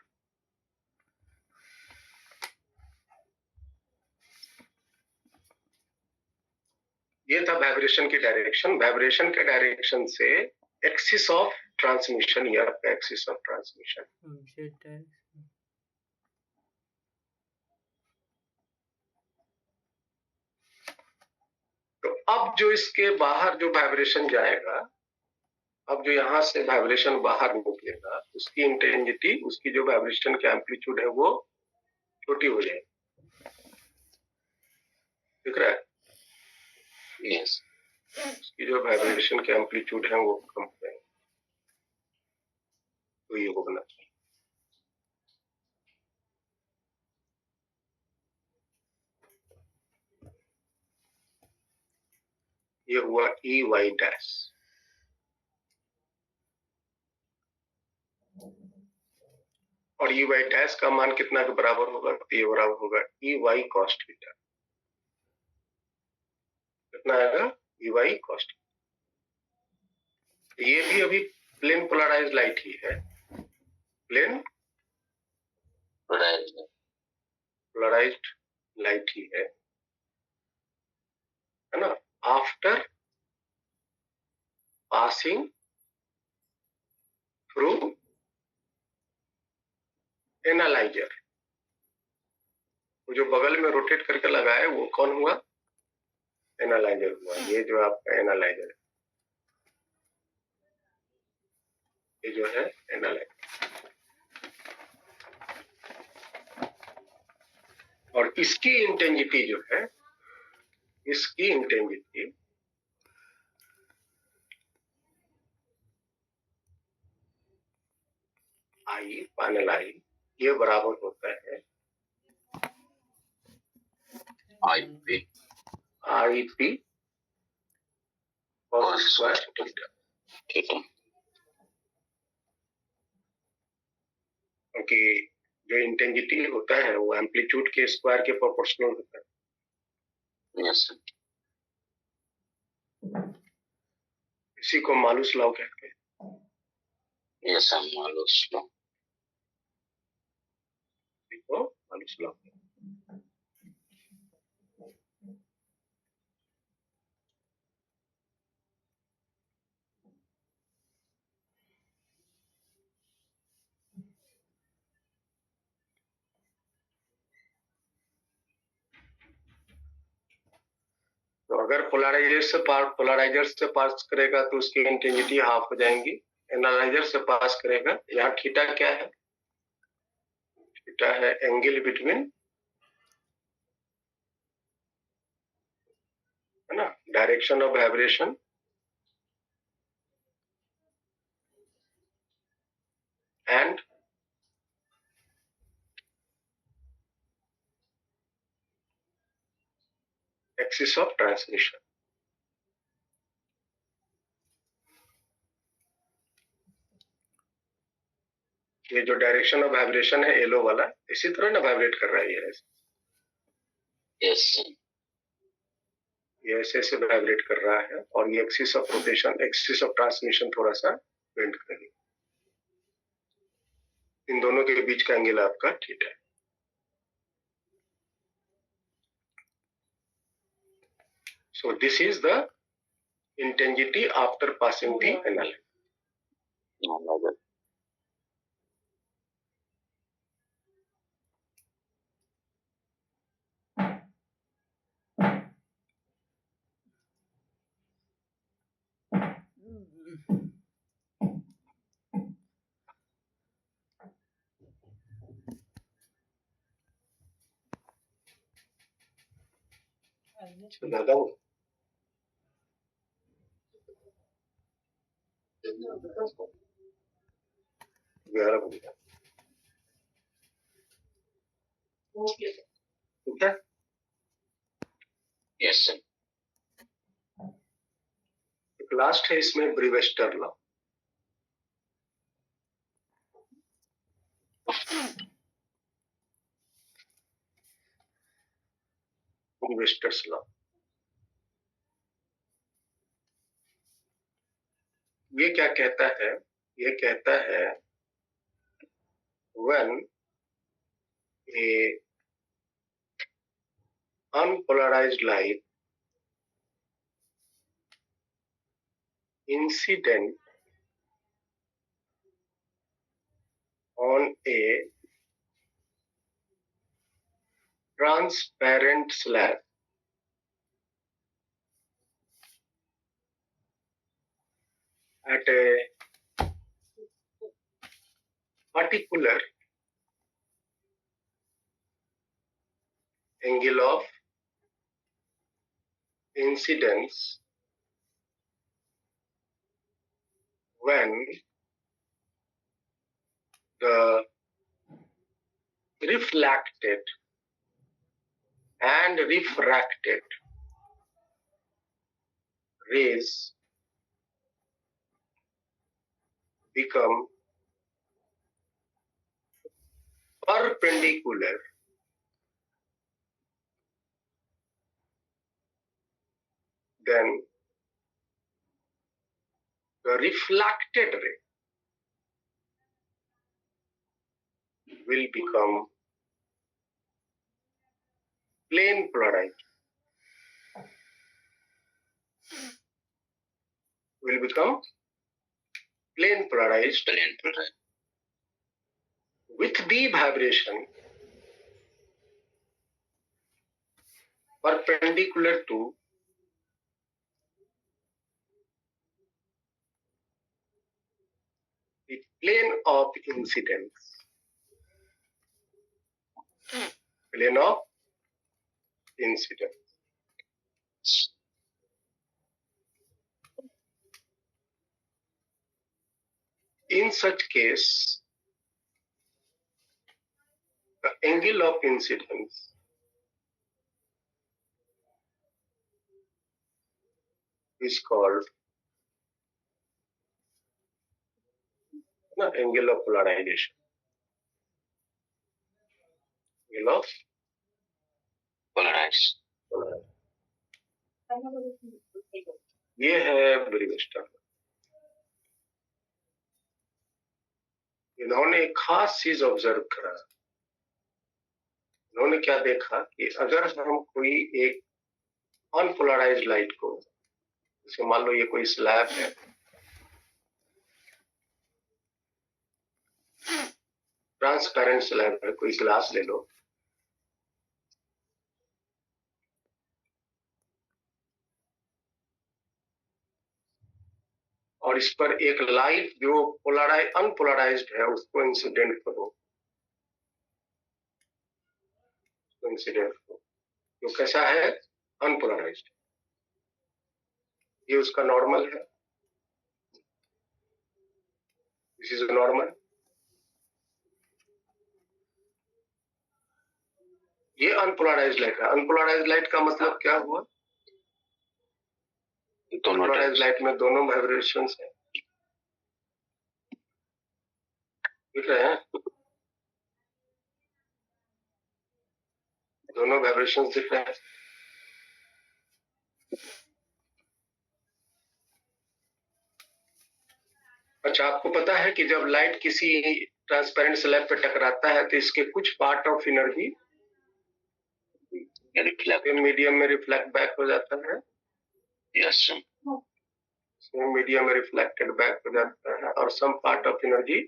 ये था वाइब्रेशन की डायरेक्शन। वाइब्रेशन के डायरेक्शन से एक्सिस ऑफ ट्रांसमिशन, ये आपका एक्सिस ऑफ ट्रांसमिशन। तो अब जो इसके बाहर जो वाइब्रेशन जाएगा, अब जो यहाँ से वाइब्रेशन बाहर निकलेगा, उसकी इंटेंसिटी, उसकी जो वाइब्रेशन की एम्पलीट्यूड है वो छोटी हो जाएगी। दिख रहा है? यस। उसकी जो वाइब्रेशन के एम्पलीट्यूड है वो कम हो जाएंगे। तो ये होना चाहिए। ये हुआ ई वाई डैश। और ई वाई डैश का मान कितना के बराबर होगा? तो ये बराबर होगा ई वाई कॉस थीटा। कितना आएगा? E Y cos. ये भी अभी प्लेन पोलराइज्ड लाइट ही है, प्लेन पोलराइज्ड लाइट ही है ना? After passing through analyser. वो जो बगल में रोटेट करके लगाए वो कौन हुआ? एनालाइजर हुआ। ये जो आपका एनालाइजर है, ये जो है एनालाइजर। और इसकी इंटेंसिटी जो है, इसकी इंटेंसिटी आई फाइनल आई, ये बराबर होता है आई पी और स्क्वायर थीटा। ठीक है। क्योंकि जो इंटेंसिटी होता है वो एम्पलीट्यूड के स्क्वायर के प्रोपोर्शनल होता है। Yes sir. इसी को मालूस लॉ कहते हैं। Yes sir, Malus law. इसी को मालूस लॉ। तो अगर पोलराइजर से पास करेगा तो उसकी इंटेंसिटी हाफ हो जाएंगी। एनालाइजर से पास करेगा, यहाँ थीटा क्या है? थीटा है एंगल बिटवीन, है ना, direction of vibration and axis of transmission. ये जो डायरेक्शन ऑफ वाइब्रेशन है येलो वाला, इसी तरह ना वाइब्रेट कर रहा है ये Yes. ऐसे ऐसे वाइब्रेट कर रहा है, और ये axis of rotation, axis of transmission थोड़ा सा बेंड करेगी। इन दोनों के बीच का एंगल आपका थीटा है। So this is the intensity after passing the analysis. दादा 11 बज गया। ठीक है, Yes, sir. एक लास्ट है इसमें ब्रीवेस्टर लॉ। ब्रीवेस्टर्स लॉ ये क्या कहता है? ये कहता है when a unpolarized light incident on a transparent slab at a particular angle of incidence when the reflected and refracted rays become perpendicular then the reflected ray will become plane polarized, will become plane polarized with the vibration perpendicular to the plane of incidence. Plane of incidence. In such case, the angle of incidence is called angle of polarization. Angle of Polarized. ये है ब्रीवेस्टर। इन्होंने एक खास चीज observe करा। इन्होंने क्या देखा कि अगर हम कोई एक अनपोलराइज्ड लाइट को, जैसे मान लो ये कोई स्लैब है, ट्रांसपेरेंट स्लैब है, कोई ग्लास ले लो, और इस पर एक लाइट जो अनपोलराइज्ड है उसको इंसिडेंट करो, जो कैसा है? अनपोलराइज्ड। ये उसका नॉर्मल है, दिस इज नॉर्मल। ये अनपोलराइज्ड लाइट है। अनपोलराइज्ड लाइट का मतलब क्या हुआ? दोनों पोलराइज लाइट में दोनों वाइब्रेशंस हैं, दिख रहे हैं, दोनों वाइब्रेशंस दिख रहे हैं। अच्छा, आपको पता है कि जब लाइट किसी ट्रांसपेरेंट स्लैब पे टकराता है तो इसके कुछ part of energy reflect, medium में रिफ्लेक्ट बैक हो जाता है, यस मीडियम में रिफ्लेक्टेड बैक हो जाता है, और सम पार्ट ऑफ एनर्जी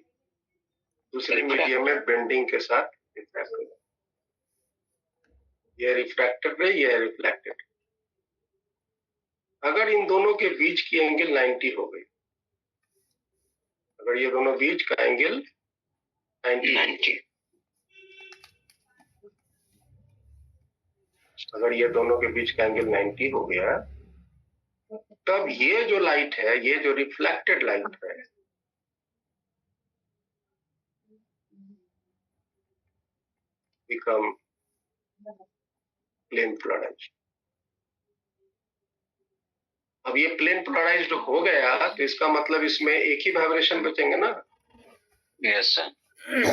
दूसरे मीडियम में बेंडिंग के साथ रिफ्लेक्ट हो जाता है। यह रिफ्रैक्टेड है, यह रिफ्लेक्टेड। अगर इन दोनों के बीच की एंगल 90 हो गई, अगर ये दोनों बीच का एंगल 90, अगर ये दोनों के बीच का एंगल 90 हो गया, तब ये जो लाइट है, ये जो रिफ्लेक्टेड लाइट है, बिकम प्लेन पोलराइज्ड। अब ये प्लेन पोलराइज्ड हो गया तो इसका मतलब इसमें एक ही वाइब्रेशन बचेंगे ना? Yes sir.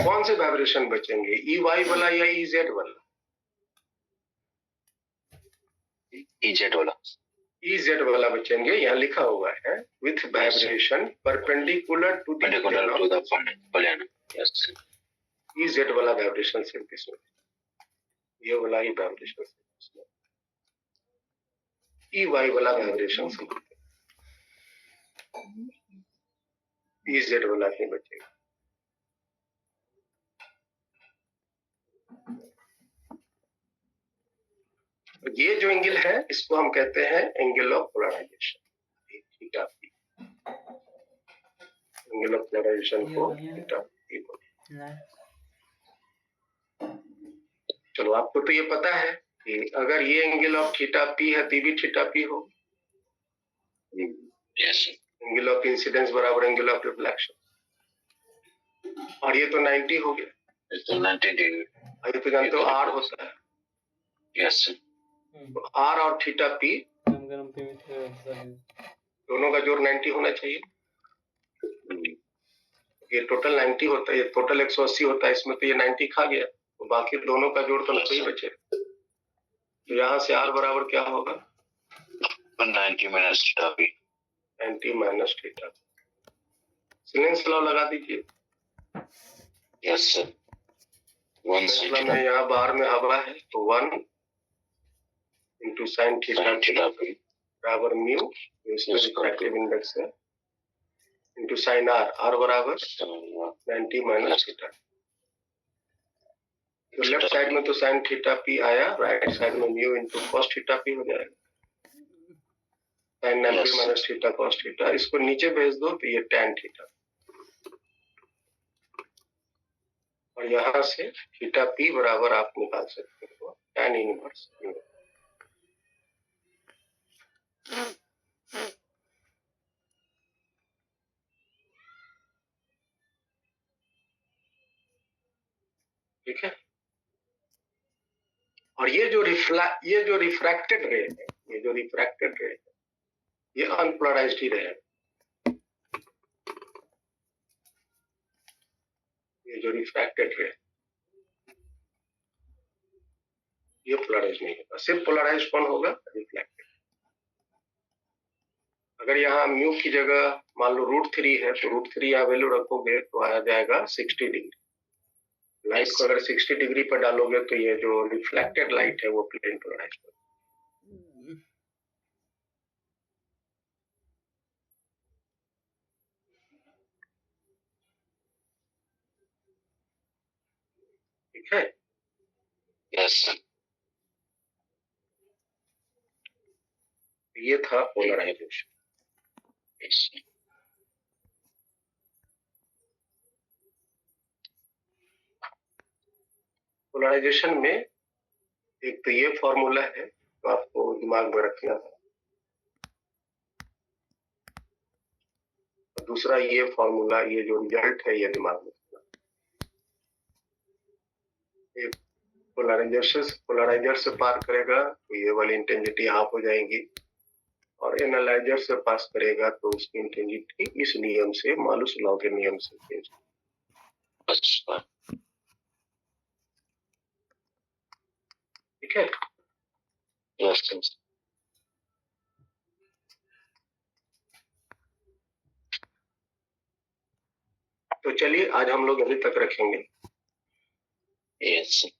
कौन से वाइब्रेशन बचेंगे, ई वाई वाला या ई जेड वाला? इजेड वाला, ई जेड वाला बचेंगे। यहाँ लिखा हुआ है with vibration perpendicular to the plane, yes E Z वाला वाइब्रेशन सिर्फ इसमें, ये वाला ही वाइब्रेशन सिर्फ इसमें, ई वाई वाला वाइब्रेशन सिर्फ ई जेड वाला ही बचेगा। ये जो एंगल है इसको हम कहते हैं angle of polarization, theta P. Angle of polarization को थीटा पी बोलते हैं। चलो, आपको तो ये पता है कि अगर ये एंगल ऑफ थीटा पी है तो भी थीटा पी हो। यस, एंगल ऑफ इंसिडेंस बराबर एंगल ऑफ रिफ्लेक्शन, और ये तो 90 हो गया, 90 डिग्री। अभी तो जानते हो आर होता है, यस, तो आर और थीटा पी दोनों का जोड़ 90 होना चाहिए। ये टोटल 90 होता है, ये टोटल 180 होता है, इसमें तो ये 90 खा गया, तो बाकी दोनों का जोड़ तो 90 ही बचे। तो यहाँ से आर बराबर क्या होगा? 90 minus theta P, 90 minus theta. Snell's law लगा दीजिए। Yes sir. 1 मतलब में यहाँ बाहर में हवा है तो 1 इंटू साइन थीटा पी बराबर म्यू, इसका रिफ्रैक्टिव इंडेक्स है, इंटू साइन आर, आर बराबर 90 माइनस थीटा। तो लेफ्ट साइड में तो साइन थीटा पी आया, राइट साइड में mu into cos theta P हो जाएगा, sine 90 minus theta cos theta. इसको नीचे भेज दो तो ये टैन थीटा, और यहाँ से थीटा पी बराबर आप निकाल सकते हो टैन इनवर्स म्यू। ठीक है। और ये जो रिफ्रैक्टेड रे है, ये जो रिफ्रैक्टेड रे है, ये अनपोलराइज्ड ही रहेगा। ये जो रिफ्रैक्टेड रे, ये पोलराइज नहीं होगा, सिर्फ पोलराइज कौन होगा? रिफ्लेक्टेड। अगर यहाँ म्यू की जगह मान लो √3 है तो √3 यहाँ वैल्यू रखोगे तो आ जाएगा 60 डिग्री। लाइट को अगर 60 डिग्री पर डालोगे तो ये जो रिफ्लेक्टेड लाइट है वो प्लेन पोलराइज होगा। ठीक है। यस, ये था पोलराइजेशन। पोलराइजेशन में एक तो ये फॉर्मूला है तो आपको दिमाग में रखना है, और दूसरा ये फॉर्मूला, ये जो रिजल्ट है ये दिमाग में रखना है। पोलराइजर से पार करेगा तो ये वाली इंटेंसिटी हाफ हो जाएगी, और एनालाइजर से पास करेगा तो उसकी इंटेंसिटी इस नियम से, मालूस लॉ के नियम से चेंज। अच्छा, ठीक है। यस। तो चलिए आज हम लोग यहीं तक रखेंगे। यस।